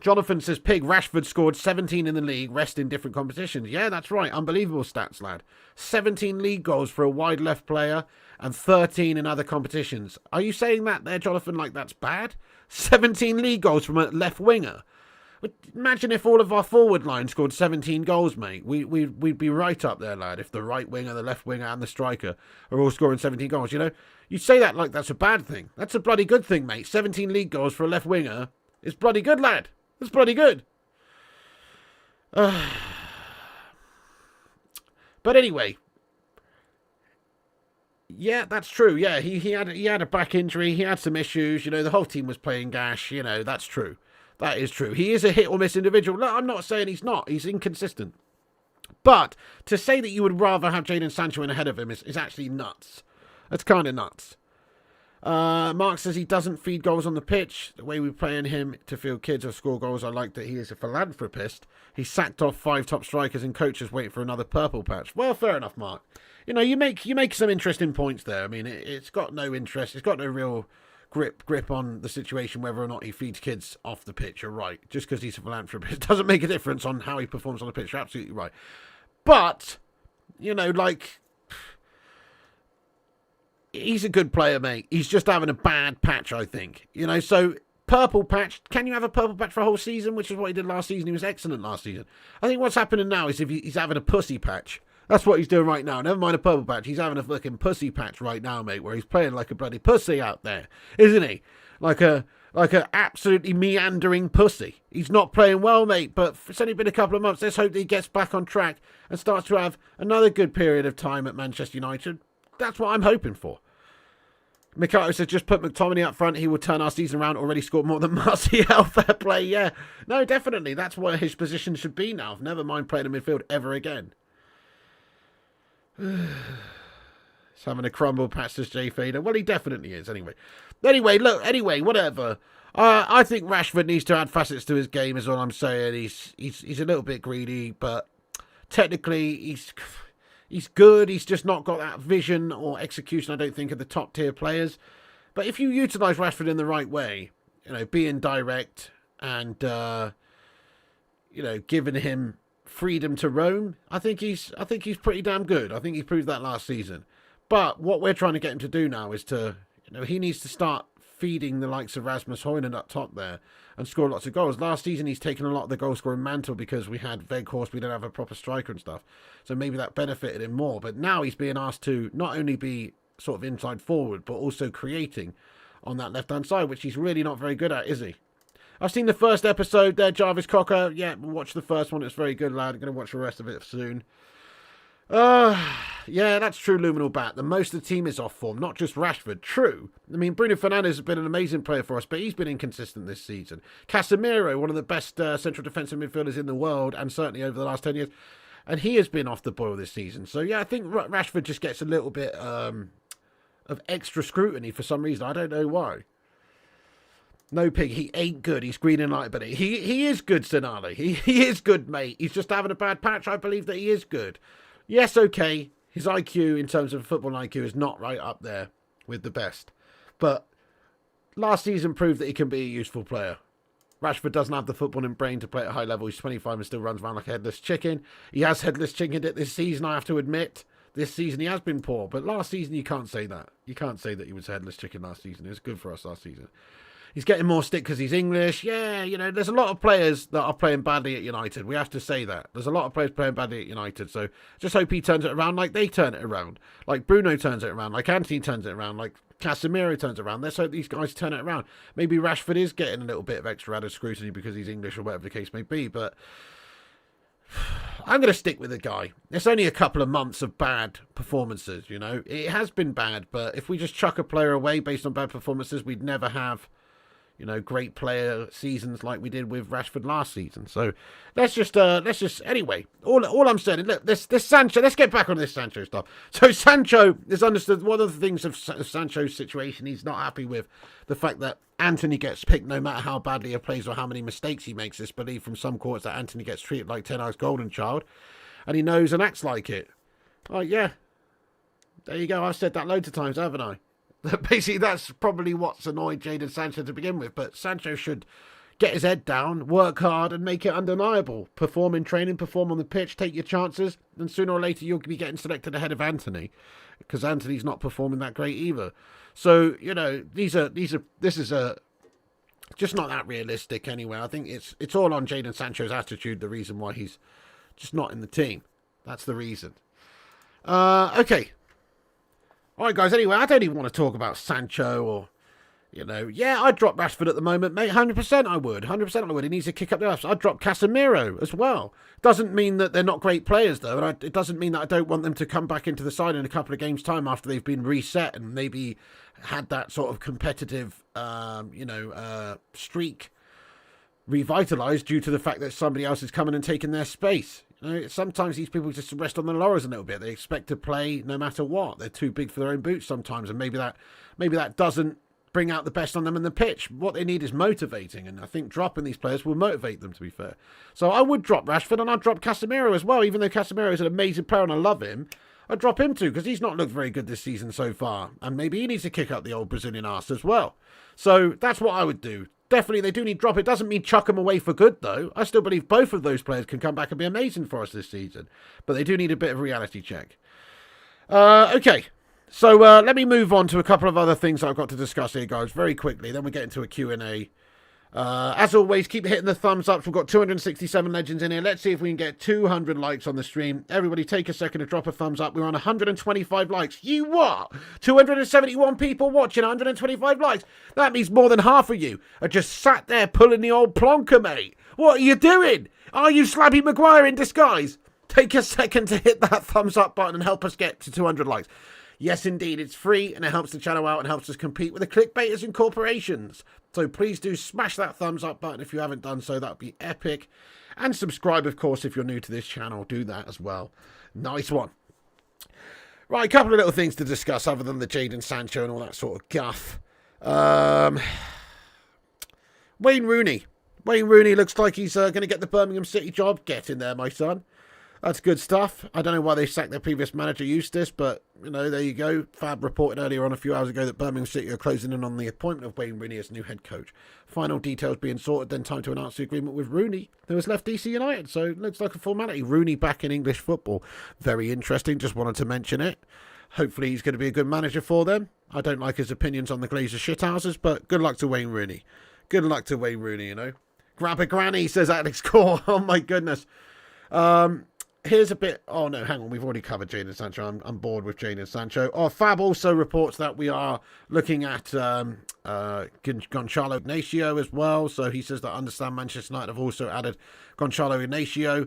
Jonathan says, Pig, Rashford scored 17 in the league, rest in different competitions. Yeah, that's right. Unbelievable stats, lad. 17 league goals for a wide left player and 13 in other competitions. Are you saying that there, Jonathan, like that's bad? 17 league goals from a left winger. Imagine if all of our forward line scored 17 goals, mate. We'd be right up there, lad, if the right winger, the left winger and the striker are all scoring 17 goals, you know? You say that like that's a bad thing. That's a bloody good thing, mate. 17 league goals for a left winger is bloody good, lad. It's bloody good. But anyway, yeah, that's true. Yeah, he had a back injury. He had some issues. You know, the whole team was playing gash. You know, that's true. That is true. He is a hit or miss individual. No, I'm not saying he's not. He's inconsistent. But to say that you would rather have Jadon Sancho in ahead of him is actually nuts. That's kind of nuts. Mark says he doesn't feed goals on the pitch. The way we're playing him to field kids or score goals, I like that he is a philanthropist. He sacked off 5 top strikers and coaches waiting for another purple patch. Well, fair enough, Mark. You know, you make some interesting points there. I mean, it's got no interest. It's got no real grip on the situation whether or not he feeds kids off the pitch. You're right. Just because he's a philanthropist doesn't make a difference on how he performs on the pitch. You're absolutely right. But, you know, like, he's a good player, mate. He's just having a bad patch, I think. You know, so purple patch. Can you have a purple patch for a whole season? Which is what he did last season. He was excellent last season. I think what's happening now is if he's having a pussy patch. That's what he's doing right now. Never mind a purple patch. He's having a fucking pussy patch right now, mate, where he's playing like a bloody pussy out there, isn't he? Like a absolutely meandering pussy. He's not playing well, mate, but it's only been a couple of months. Let's hope that he gets back on track and starts to have another good period of time at Manchester United. That's what I'm hoping for. Mikhail says, just put McTominay up front. He will turn our season around. Already scored more than Martial. Fair play, yeah. No, definitely. That's what his position should be now. Never mind playing in midfield ever again. He's having a crumble past this J Fader. Well, he definitely is, anyway. Anyway, whatever. I think Rashford needs to add facets to his game, is all I'm saying. He's a little bit greedy, but technically he's good. He's just not got that vision or execution, I don't think, of the top tier players. But if you utilise Rashford in the right way, you know, being direct and you know, giving him freedom to roam, I think he's pretty damn good. I think he proved that last season. But what we're trying to get him to do now is to, you know, he needs to start feeding the likes of Rasmus Højlund up top there and score lots of goals. Last season he's taken a lot of the goal scoring mantle because we had Weghorst, we didn't have a proper striker and stuff. So maybe that benefited him more. But now he's being asked to not only be sort of inside forward, but also creating on that left-hand side, which he's really not very good at, is he? I've seen the first episode there, Jarvis Cocker. Yeah, we'll watch the first one. It's very good, lad. I'm going to watch the rest of it soon. Yeah, that's true, Luminal Bat. The most of the team is off form, not just Rashford. True. I mean, Bruno Fernandes has been an amazing player for us, but he's been inconsistent this season. Casemiro, one of the best central defensive midfielders in the world, and certainly over the last 10 years, and he has been off the boil this season. So, yeah, I think Rashford just gets a little bit of extra scrutiny for some reason. I don't know why. No pig, he ain't good. He's green and light, but he is good, Sonali. He is good, mate. He's just having a bad patch. I believe that he is good. Yes, okay. His IQ in terms of football IQ is not right up there with the best. But last season proved that he can be a useful player. Rashford doesn't have the footballing brain to play at a high level. He's 25 and still runs around like a headless chicken. He has headless chickened it this season, I have to admit. This season he has been poor. But last season you can't say that. You can't say that he was headless chicken last season. It was good for us last season. He's getting more stick because he's English. Yeah, you know, there's a lot of players that are playing badly at United. We have to say that. There's a lot of players playing badly at United. So just hope he turns it around like they turn it around. Like Bruno turns it around. Like Anthony turns it around. Like Casemiro turns it around. Let's hope these guys turn it around. Maybe Rashford is getting a little bit of extra added scrutiny because he's English or whatever the case may be. But I'm going to stick with the guy. It's only a couple of months of bad performances, you know. It has been bad, but if we just chuck a player away based on bad performances, we'd never have, you know, great player seasons like we did with Rashford last season. So let's just anyway. All I'm saying, look, this Sancho. Let's get back on this Sancho stuff. So Sancho is understood. One of the things of Sancho's situation, he's not happy with the fact that Anthony gets picked no matter how badly he plays or how many mistakes he makes. It's believed from some courts that Anthony gets treated like Ten Hag's golden child, and he knows and acts like it. Oh yeah, there you go. I've said that loads of times, haven't I? Basically, that's probably what's annoyed Jadon Sancho to begin with. But Sancho should get his head down, work hard, and make it undeniable. Perform in training, perform on the pitch, take your chances, and sooner or later you'll be getting selected ahead of Anthony, because Anthony's not performing that great either. So you know, this is just not that realistic anyway. I think it's all on Jadon Sancho's attitude. The reason why he's just not in the team. That's the reason. Okay. All right, guys, anyway, I don't even want to talk about Sancho or, you know, yeah, I'd drop Rashford at the moment, mate. 100% I would. 100% I would. He needs to kick up the arse. I'd drop Casemiro as well. Doesn't mean that they're not great players, though. And it doesn't mean that I don't want them to come back into the side in a couple of games' time after they've been reset and maybe had that sort of competitive, streak revitalised due to the fact that somebody else is coming and taking their space. You know, sometimes these people just rest on their laurels a little bit. They expect to play no matter what. They're too big for their own boots sometimes, and maybe that doesn't bring out the best on them in the pitch. What they need is motivating, and I think dropping these players will motivate them, to be fair. So I would drop Rashford, and I'd drop Casemiro as well. Even though Casemiro is an amazing player and I love him, I'd drop him too, because he's not looked very good this season so far, and maybe he needs to kick up the old Brazilian arse as well. So that's what I would do. Definitely, they do need drop. It doesn't mean chuck them away for good, though. I still believe both of those players can come back and be amazing for us this season. But they do need a bit of a reality check. Okay, so let me move on to a couple of other things I've got to discuss here, guys, very quickly. Then we get into a Q&A. As always, keep hitting the thumbs ups. We've got 267 legends in here. Let's see if we can get 200 likes on the stream. Everybody take a second to drop a thumbs up. We're on 125 likes. You what? 271 people watching, 125 likes. That means more than half of you are just sat there pulling the old plonker, mate. What are you doing? Are you Slabby Maguire in disguise? Take a second to hit that thumbs up button and help us get to 200 likes. Yes, indeed, it's free and it helps the channel out and helps us compete with the clickbaiters and corporations. So please do smash that thumbs up button if you haven't done so. That would be epic. And subscribe, of course, if you're new to this channel. Do that as well. Nice one. Right, a couple of little things to discuss other than the Jadon Sancho and all that sort of guff. Wayne Rooney. Wayne Rooney looks like he's going to get the Birmingham City job. Get in there, my son. That's good stuff. I don't know why they sacked their previous manager, Eustace, but, you know, there you go. Fab reported earlier on a few hours ago that Birmingham City are closing in on the appointment of Wayne Rooney as new head coach. Final details being sorted, then time to announce the agreement with Rooney, who has left DC United. So it looks like a formality. Rooney back in English football. Very interesting. Just wanted to mention it. Hopefully he's going to be a good manager for them. I don't like his opinions on the Glazers shithouses, but good luck to Wayne Rooney. Good luck to Wayne Rooney, you know. Grab a granny, says Alex Core. Oh, my goodness. Here's a bit. Oh, no, hang on. We've already covered Jadon Sancho. I'm bored with Jadon Sancho. Oh, Fab also reports that we are looking at Gonçalo Ignacio as well. So he says that I understand Manchester United have also added Gonçalo Ignacio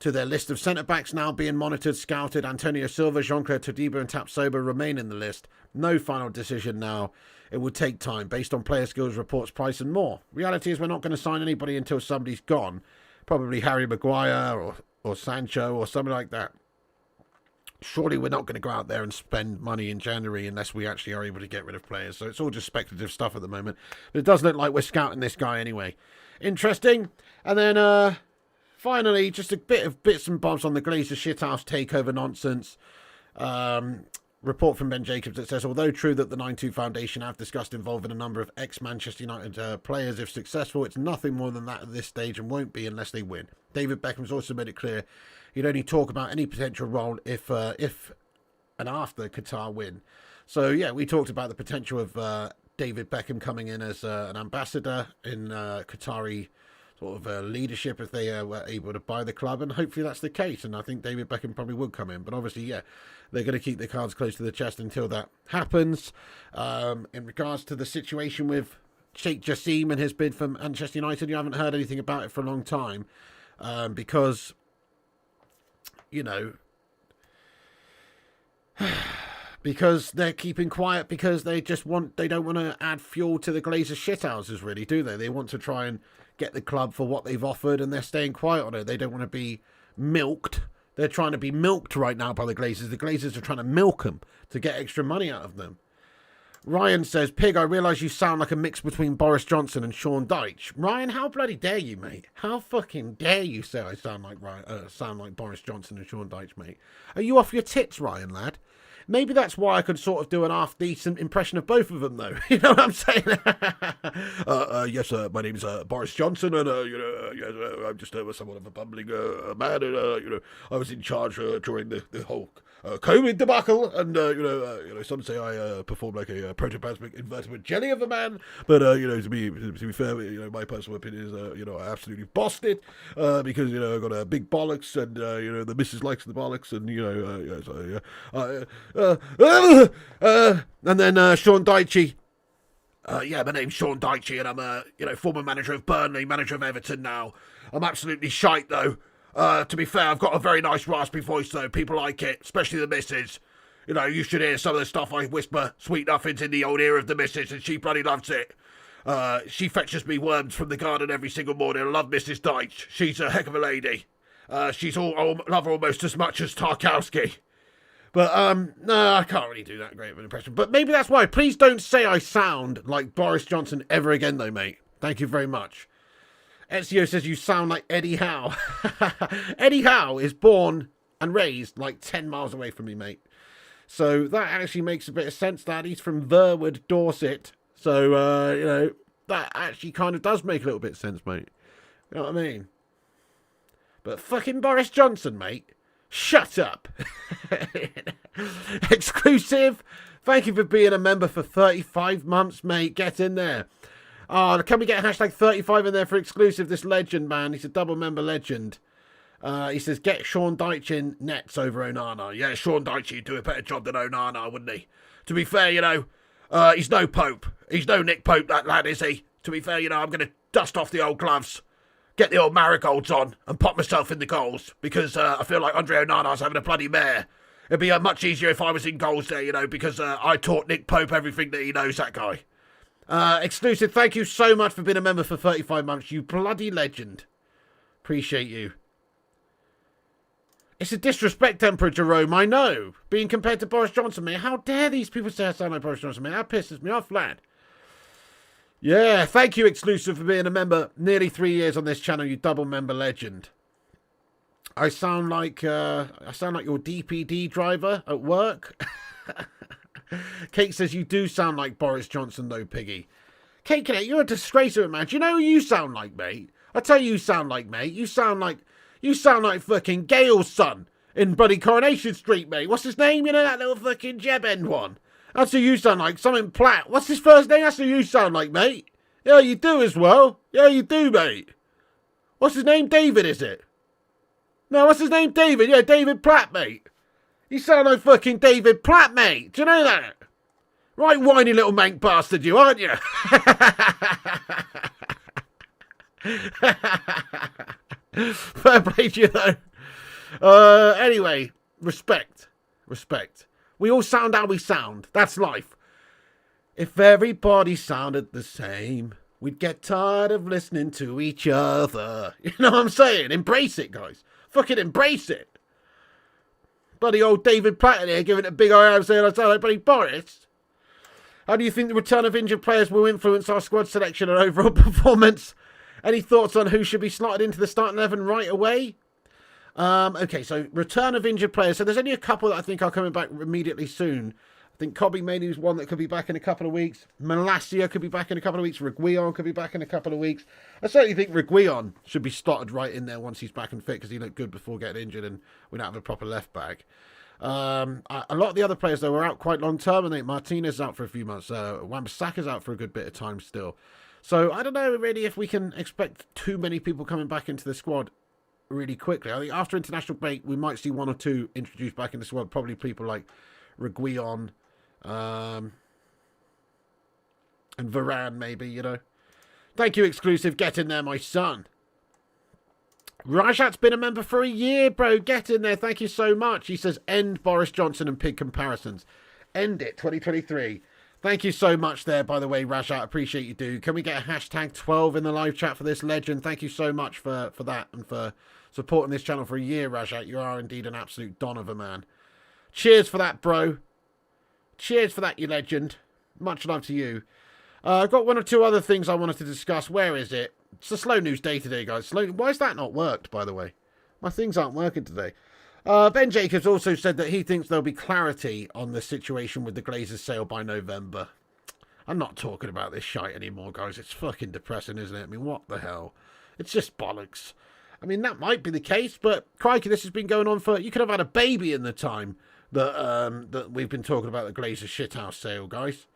to their list of centre-backs now being monitored, scouted. Antonio Silva, Jean-Claude Todibo and Tapsoba remain in the list. No final decision now. It will take time based on player skills, reports, price and more. Reality is we're not going to sign anybody until somebody's gone. Probably Harry Maguire or Sancho or something like that. Surely we're not going to go out there and spend money in January unless we actually are able to get rid of players. So it's all just speculative stuff at the moment. But it does look like we're scouting this guy anyway. Interesting. And then finally, just a bit of bits and bobs on the Glazers shithouse takeover nonsense. Report from Ben Jacobs that says, although true that the 9-2 Foundation have discussed involving a number of ex-Manchester United players if successful, it's nothing more than that at this stage and won't be unless they win. David Beckham's also made it clear he'd only talk about any potential role if and after Qatar win. So, yeah, we talked about the potential of David Beckham coming in as an ambassador in Qatari sort of leadership if they were able to buy the club, and hopefully that's the case, and I think David Beckham probably would come in, but obviously, yeah, they're going to keep their cards close to the chest until that happens. In regards to the situation with Sheikh Jassim and his bid for Manchester United, you haven't heard anything about it for a long time, because, you know, because they're keeping quiet because they don't want to add fuel to the Glazers shithouses, really, do they? They want to try and get the club for what they've offered, and they're staying quiet on it. They don't want to be milked. They're trying to be milked right now by the Glazers. The Glazers are trying to milk them to get extra money out of them. Ryan says, Pig, I realise you sound like a mix between Boris Johnson and Sean Dyche. Ryan, how bloody dare you, mate? How fucking dare you say I sound like Boris Johnson and Sean Dyche, mate? Are you off your tits, Ryan, lad? Maybe that's why I could sort of do an half-decent impression of both of them, though. You know what I'm saying? Yes, my name's Boris Johnson, and, I'm just somewhat of a bumbling man, and, I was in charge during the whole COVID debacle, and, some say I performed like a protoplasmic invertebrate jelly of a man, but, to be fair, my personal opinion is, I absolutely bossed it, because, I got a big bollocks, and, the missus likes the bollocks, and, and then Sean Dyche. Yeah, my name's Sean Dyche, and I'm a former manager of Burnley, manager of Everton now. I'm absolutely shite though. To be fair, I've got a very nice raspy voice though. People like it, especially the missus. You should hear some of the stuff I whisper sweet nothings in the old ear of the missus, and she bloody loves it. She fetches me worms from the garden every single morning. I love Mrs. Dyche. She's a heck of a lady. I love her almost as much as Tarkowski. But, no, I can't really do that great of an impression. But maybe that's why. Please don't say I sound like Boris Johnson ever again, though, mate. Thank you very much. Ezio says you sound like Eddie Howe. Eddie Howe is born and raised like 10 miles away from me, mate. So that actually makes a bit of sense, that. He's from Verwood, Dorset. So, that actually kind of does make a little bit of sense, mate. You know what I mean? But fucking Boris Johnson, mate. Shut up. Exclusive. Thank you for being a member for 35 months, mate. Get in there. Oh, can we get hashtag 35 in there for exclusive? This legend, man. He's a double member legend. He says, get Sean Dyche in nets over Onana. Yeah, Sean Dyche would do a better job than Onana, wouldn't he? To be fair, he's no Pope. He's no Nick Pope, that lad, is he? To be fair, I'm going to dust off the old gloves, get the old marigolds on, and pop myself in the goals, because I feel like Andre Onana's having a bloody mare. It'd be much easier if I was in goals there, because I taught Nick Pope everything that he knows, that guy. Exclusive, thank you so much for being a member for 35 months, you bloody legend. Appreciate you. It's a disrespect, Emperor Jerome, I know. Being compared to Boris Johnson, mate. How dare these people say I sound like Boris Johnson, mate? That pisses me off, lad. Yeah, thank you, Exclusive, for being a member. Nearly 3 years on this channel, you double member legend. I sound like your DPD driver at work. Kate says you do sound like Boris Johnson, though, Piggy. Kate, you're a disgrace of it, man. Do you know who you sound like, mate? I tell you sound like, mate. You sound like fucking Gale's son in bloody Coronation Street, mate. What's his name? That little fucking Jeb End one. That's who you sound like. Something Platt. What's his first name? That's who you sound like, mate. Yeah, you do as well. Yeah, you do, mate. What's his name? David, is it? No, what's his name? David. Yeah, David Platt, mate. You sound like fucking David Platt, mate. Do you know that? Right, whiny little mank bastard you, aren't you? Fair play to you, though. Anyway, respect. Respect. We all sound how we sound. That's life. If everybody sounded the same, we'd get tired of listening to each other. You know what I'm saying? Embrace it, guys. Fucking embrace it. Bloody old David Platten here giving it a big eye out saying I sound like bloody Boris. How do you think the return of injured players will influence our squad selection and overall performance? Any thoughts on who should be slotted into the starting 11 right away? Okay, so return of injured players. So there's only a couple that I think are coming back immediately soon. I think Cobby Mainoo is one that could be back in a couple of weeks. Malacia could be back in a couple of weeks. Reguilon could be back in a couple of weeks. I certainly think Reguilon should be slotted right in there once he's back and fit because he looked good before getting injured and we don't have a proper left back. A lot of the other players, though, were out quite long term. I think Martinez is out for a few months. Wan-Bissaka's out for a good bit of time still. So I don't know really if we can expect too many people coming back into the squad really quickly. I think after international break, we might see one or two introduced back in the squad. Probably people like Reguilon, and Varane, maybe, you know. Thank you, Exclusive. Get in there, my son. Rajat's been a member for a year, bro. Get in there. Thank you so much. He says, end Boris Johnson and pig comparisons. End it, 2023. Thank you so much there, by the way, Rajat. Appreciate you, dude. Can we get a hashtag 12 in the live chat for this legend? Thank you so much for that and for supporting this channel for a year, Rajat. You are indeed an absolute don of a man. Cheers for that, bro. Cheers for that, you legend. Much love to you. I've got one or two other things I wanted to discuss. Where is it? It's the slow news day today, guys. Why has that not worked, by the way? My things aren't working today. Ben Jacobs also said that he thinks there'll be clarity on the situation with the Glazers sale by November. I'm not talking about this shite anymore, guys. It's fucking depressing, isn't it? I mean, what the hell? It's just bollocks. I mean, that might be the case, but crikey, this has been going on for... You could have had a baby in the time that we've been talking about the Glazers shithouse sale, guys.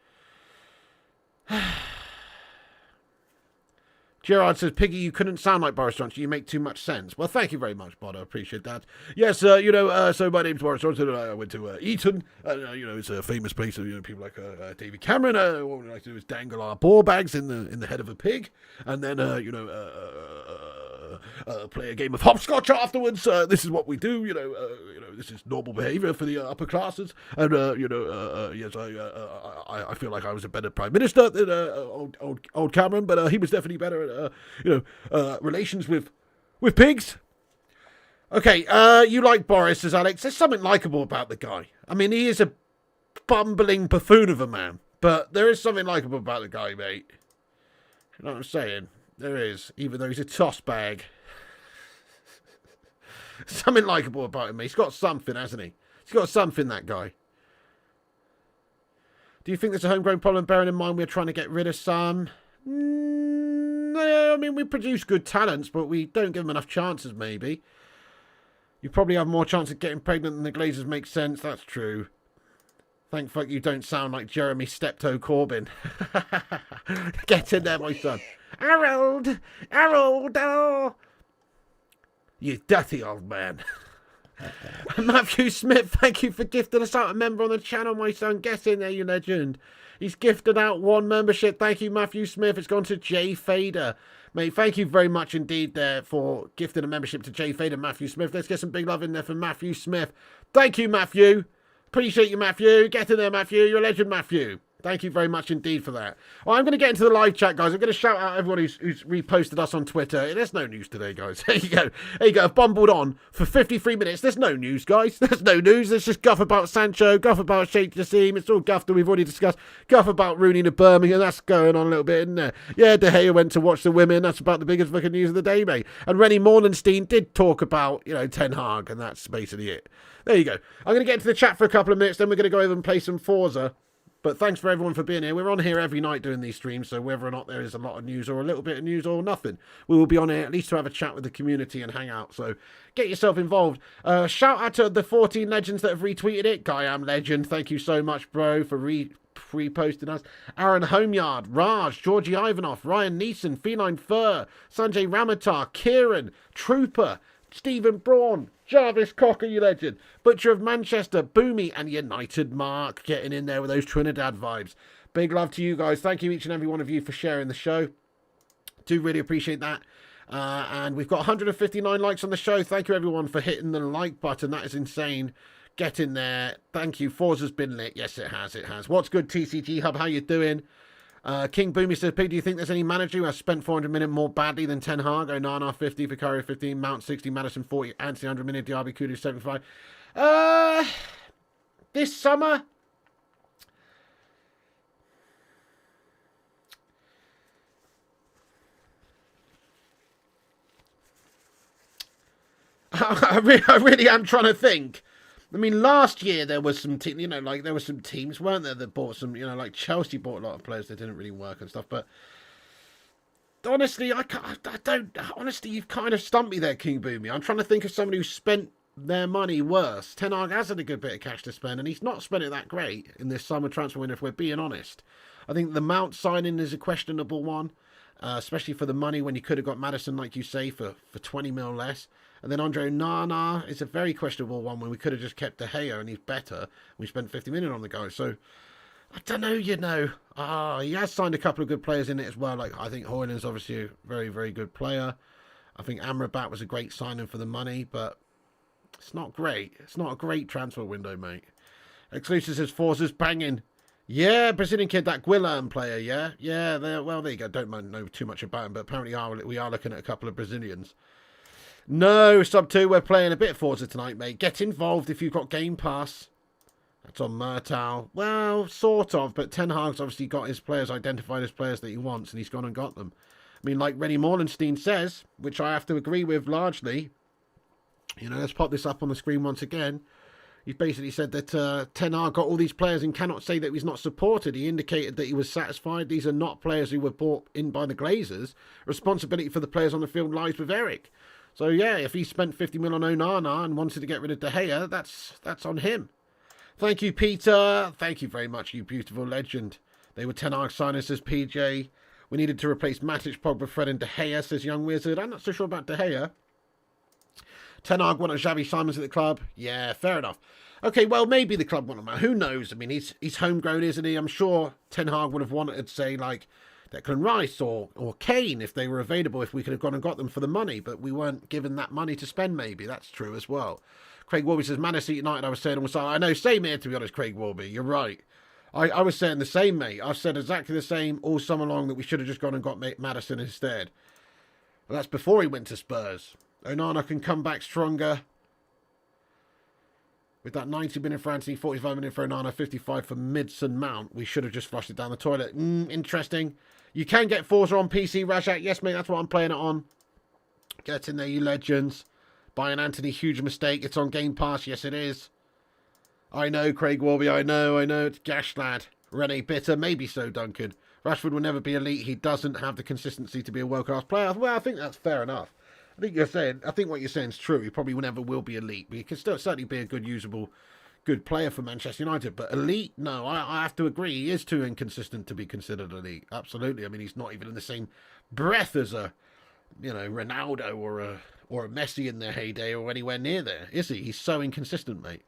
Gerard says, Piggy, you couldn't sound like Boris Johnson. You make too much sense. Well, thank you very much, Bodo. I appreciate that. Yes, so my name's Boris Johnson, and I went to Eton. And, it's a famous place. People like David Cameron. What we like to do is dangle our ball bags in the head of a pig. And then, play a game of hopscotch afterwards. This is what we do. This is normal behaviour for the upper classes. And yes, I feel like I was a better prime minister than old Cameron, but he was definitely better at relations with pigs. Okay, you like Boris, says Alex. There's something likeable about the guy. I mean, he is a bumbling buffoon of a man, but there is something likeable about the guy, mate. You know what I'm saying? There is, even though he's a toss bag. Something likeable about him. He's got something, hasn't he? He's got something, that guy. Do you think there's a homegrown problem, bearing in mind we're trying to get rid of some? No, I mean, we produce good talents, but we don't give them enough chances, maybe. You probably have more chance of getting pregnant than the Glazers make sense. That's true. Thank fuck you don't sound like Jeremy Steptoe Corbyn. Get in there, my son. Harold! Harold! Oh! You dirty old man. Matthew Smith, thank you for gifting us out a member on the channel, my son. Get in there, you legend. He's gifted out one membership. Thank you, Matthew Smith. It's gone to Jay Fader. Mate, thank you very much indeed there for gifting a membership to Jay Fader, Matthew Smith. Let's get some big love in there for Matthew Smith. Thank you, Matthew. Appreciate you, Matthew. Get in there, Matthew. You're a legend, Matthew. Thank you very much indeed for that. Well, I'm going to get into the live chat, guys. I'm going to shout out everyone who's reposted us on Twitter. There's no news today, guys. There you go. There you go. I've bumbled on for 53 minutes. There's no news, guys. There's no news. There's just guff about Sancho, guff about Sheikh Jassim. It's all guff that we've already discussed. Guff about Rooney to Birmingham. That's going on a little bit, isn't there? Yeah, De Gea went to watch the women. That's about the biggest fucking news of the day, mate. And Rennie Morgenstein did talk about, Ten Hag, and that's basically it. There you go. I'm going to get into the chat for a couple of minutes, then we're going to go over and play some Forza. But thanks for everyone for being here. We're on here every night doing these streams, so whether or not there is a lot of news or a little bit of news or nothing, we will be on here at least to have a chat with the community and hang out. So get yourself involved. Shout out to the 14 legends that have retweeted it. Guy Am Legend, thank you so much, bro, for reposting us. Aaron Homeyard, Raj, Georgie Ivanov, Ryan Neeson, Feline Fur, Sanjay Ramatar, Kieran, Trooper, Stephen Braun, Jarvis Cocker, you legend, Butcher of Manchester, Boomy, and United Mark getting in there with those Trinidad vibes. Big love to you guys. Thank you, each and every one of you, for sharing the show. Do really appreciate that. And we've got 159 likes on the show. Thank you, everyone, for hitting the like button. That is insane. Get in there. Thank you. Forza's been lit. Yes, it has. It has. What's good, TCG Hub? How you doing? King Boomy says, Pete, do you think there's any manager who has spent 400 million more badly than Ten Hag? Onana 50, Vicario 15, Mount 60, Madison 40, Anthony 100 million, Diaby Kudu 75. This summer? I really am trying to think. I mean, last year there was some, there were some teams, weren't there, that bought some, like Chelsea bought a lot of players that didn't really work and stuff. But honestly, I don't. Honestly, you've kind of stumped me there, King Boomy. I'm trying to think of somebody who spent their money worse. Ten Hag has had a good bit of cash to spend, and he's not spent it that great in this summer transfer window, if we're being honest. I think the Mount signing is a questionable one, especially for the money when you could have got Madison, like you say, for 20 mil less. And then Andre Onana is a very questionable one when we could have just kept De Gea and he's better. We spent 50 million on the guy. So, I don't know, he has signed a couple of good players in it as well. Like, I think Højlund's obviously a very, very good player. I think Amrabat was a great signing for the money, but it's not great. It's not a great transfer window, mate. Exclusive says Forza's banging. Yeah, Brazilian kid, that Guilherme player, yeah? Yeah, there you go. Don't know too much about him, but apparently we are looking at a couple of Brazilians. No, sub 2, we're playing a bit of Forza tonight, mate. Get involved if you've got Game Pass. That's on Murtal. Well, sort of, but Ten Hag's obviously got his players identified as players that he wants, and he's gone and got them. I mean, like Rennie Morlenstein says, which I have to agree with largely. Let's pop this up on the screen once again. He basically said that Ten Hag got all these players and cannot say that he's not supported. He indicated that he was satisfied. These are not players who were brought in by the Glazers. Responsibility for the players on the field lies with Eric. So, yeah, if he spent 50 million on Onana and wanted to get rid of De Gea, that's on him. Thank you, Peter. Thank you very much, you beautiful legend. They were Ten Hag signers, says PJ. We needed to replace Matic, Pogba, Fred and De Gea, says Young Wizard. I'm not so sure about De Gea. Ten Hag wanted Xavi Simons at the club. Yeah, fair enough. Okay, well, maybe the club want him. Who knows? I mean, he's homegrown, isn't he? I'm sure Ten Hag would have wanted, say, like, Declan Rice or Kane if they were available, if we could have gone and got them for the money, but we weren't given that money to spend, maybe. That's true as well. Craig Warby says, Manchester United, I was saying, I know, same here, to be honest, Craig Warby. You're right. I was saying the same, mate. I've said exactly the same all summer long, that we should have just gone and got Madison instead. Well, that's before he went to Spurs. Onana can come back stronger. With that 90 million for Anthony, 45 million for Onana, 55 for Midson Mount, we should have just flushed it down the toilet. Interesting. You can get Forza on PC, Rajak. Yes, mate, that's what I'm playing it on. Get in there, you legends. Buying Anthony, huge mistake. It's on Game Pass. Yes, it is. I know, Craig Warby. I know. It's gash, lad. Rene Bitter. Maybe so, Duncan. Rashford will never be elite. He doesn't have the consistency to be a world-class player. Well, I think that's fair enough. I think what you're saying is true. He probably never will be elite, but he can still certainly be a good, usable, good player for Manchester United. But elite, no, I have to agree. He is too inconsistent to be considered elite. Absolutely. I mean, he's not even in the same breath as a, Ronaldo or a Messi in their heyday or anywhere near there, is he? He's so inconsistent, mate.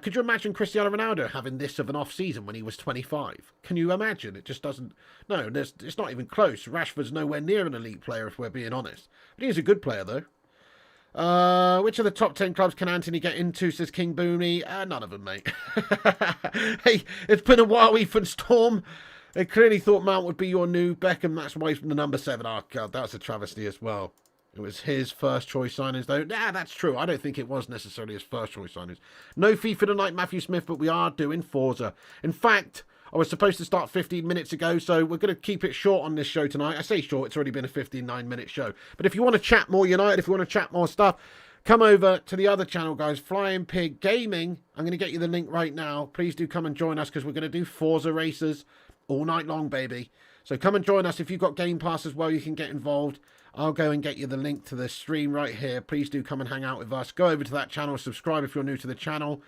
Could you imagine Cristiano Ronaldo having this of an off-season when he was 25? Can you imagine? It just doesn't... No, it's not even close. Rashford's nowhere near an elite player, if we're being honest. But he's a good player, though. Which of the top 10 clubs can Anthony get into, says King Boomy? None of them, mate. Hey, it's been a while, Ethan Storm. They clearly thought Mount would be your new Beckham. That's why he's from the number 7. Oh, God, that's a travesty as well. It was his first choice signings, though. Yeah, that's true. I don't think it was necessarily his first choice signings. No FIFA tonight, Matthew Smith, but we are doing Forza. In fact, I was supposed to start 15 minutes ago, so we're going to keep it short on this show tonight. I say short, it's already been a 59-minute show. But if you want to chat more United, if you want to chat more stuff, come over to the other channel, guys, Flying Pig Gaming. I'm going to get you the link right now. Please do come and join us, because we're going to do Forza races all night long, baby. So come and join us. If you've got Game Pass as well, you can get involved. I'll go and get you the link to the stream right here. Please do come and hang out with us. Go over to that channel. Subscribe if you're new to the channel.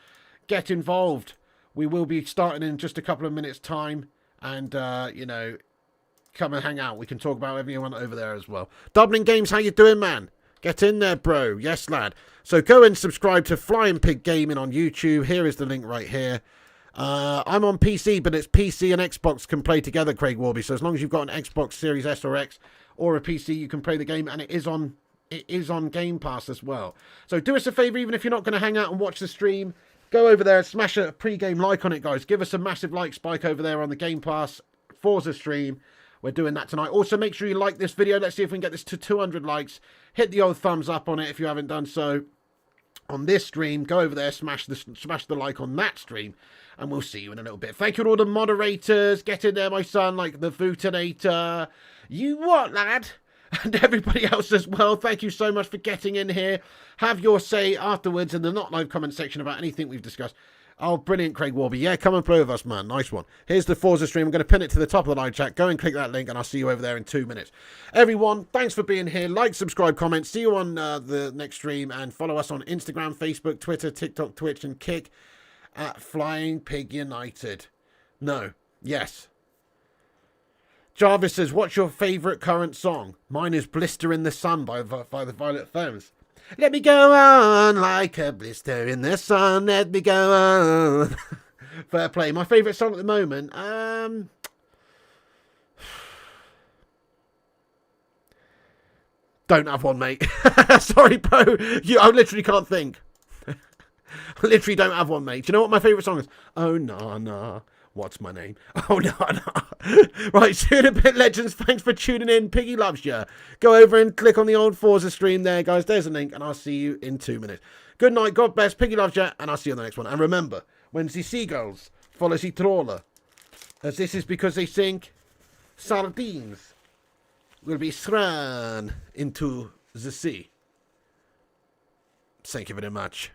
Get involved. We will be starting in just a couple of minutes' time. And, come and hang out. We can talk about whatever you want over there as well. Dublin Games, how you doing, man? Get in there, bro. Yes, lad. So go and subscribe to Flying Pig Gaming on YouTube. Here is the link right here. I'm on PC, but it's PC and Xbox can play together, Craig Warby. So as long as you've got an Xbox Series S or X, or a PC, you can play the game, and it is on Game Pass as well. So do us a favour, even if you're not going to hang out and watch the stream, go over there and smash a pre-game like on it, guys. Give us a massive like spike over there on the Game Pass Forza stream. We're doing that tonight. Also, make sure you like this video. Let's see if we can get this to 200 likes. Hit the old thumbs up on it if you haven't done so on this stream. Go over there, smash the like on that stream, and we'll see you in a little bit. Thank you to all the moderators. Get in there, my son, like the Vutinator. You what, lad? And everybody else as well. Thank you so much for getting in here. Have your say afterwards in the not live comment section about anything we've discussed. Oh, brilliant, Craig Warby. Yeah, come and play with us, man. Nice one. Here's the Forza stream. I'm going to pin it to the top of the live chat. Go and click that link, and I'll see you over there in 2 minutes. Everyone, thanks for being here. Like, subscribe, comment. See you on the next stream, and follow us on Instagram, Facebook, Twitter, TikTok, Twitch, and Kick at Flying Pig United. No. Yes. Jarvis says, what's your favourite current song? Mine is Blister in the Sun by the Violet Femmes. Let me go on like a blister in the sun. Let me go on. Fair play. My favourite song at the moment? Don't have one, mate. Sorry, bro. I literally can't think. I literally don't have one, mate. Do you know what my favourite song is? Oh, nah, nah. What's my name? Oh, no, no. Right, see you in a bit, legends. Thanks for tuning in. Piggy loves you. Go over and click on the old Forza stream there, guys. There's a link, and I'll see you in 2 minutes. Good night. God bless. Piggy loves you, and I'll see you on the next one. And remember, when the seagulls follow the trawler, as this is because they think sardines will be thrown into the sea. Thank you very much.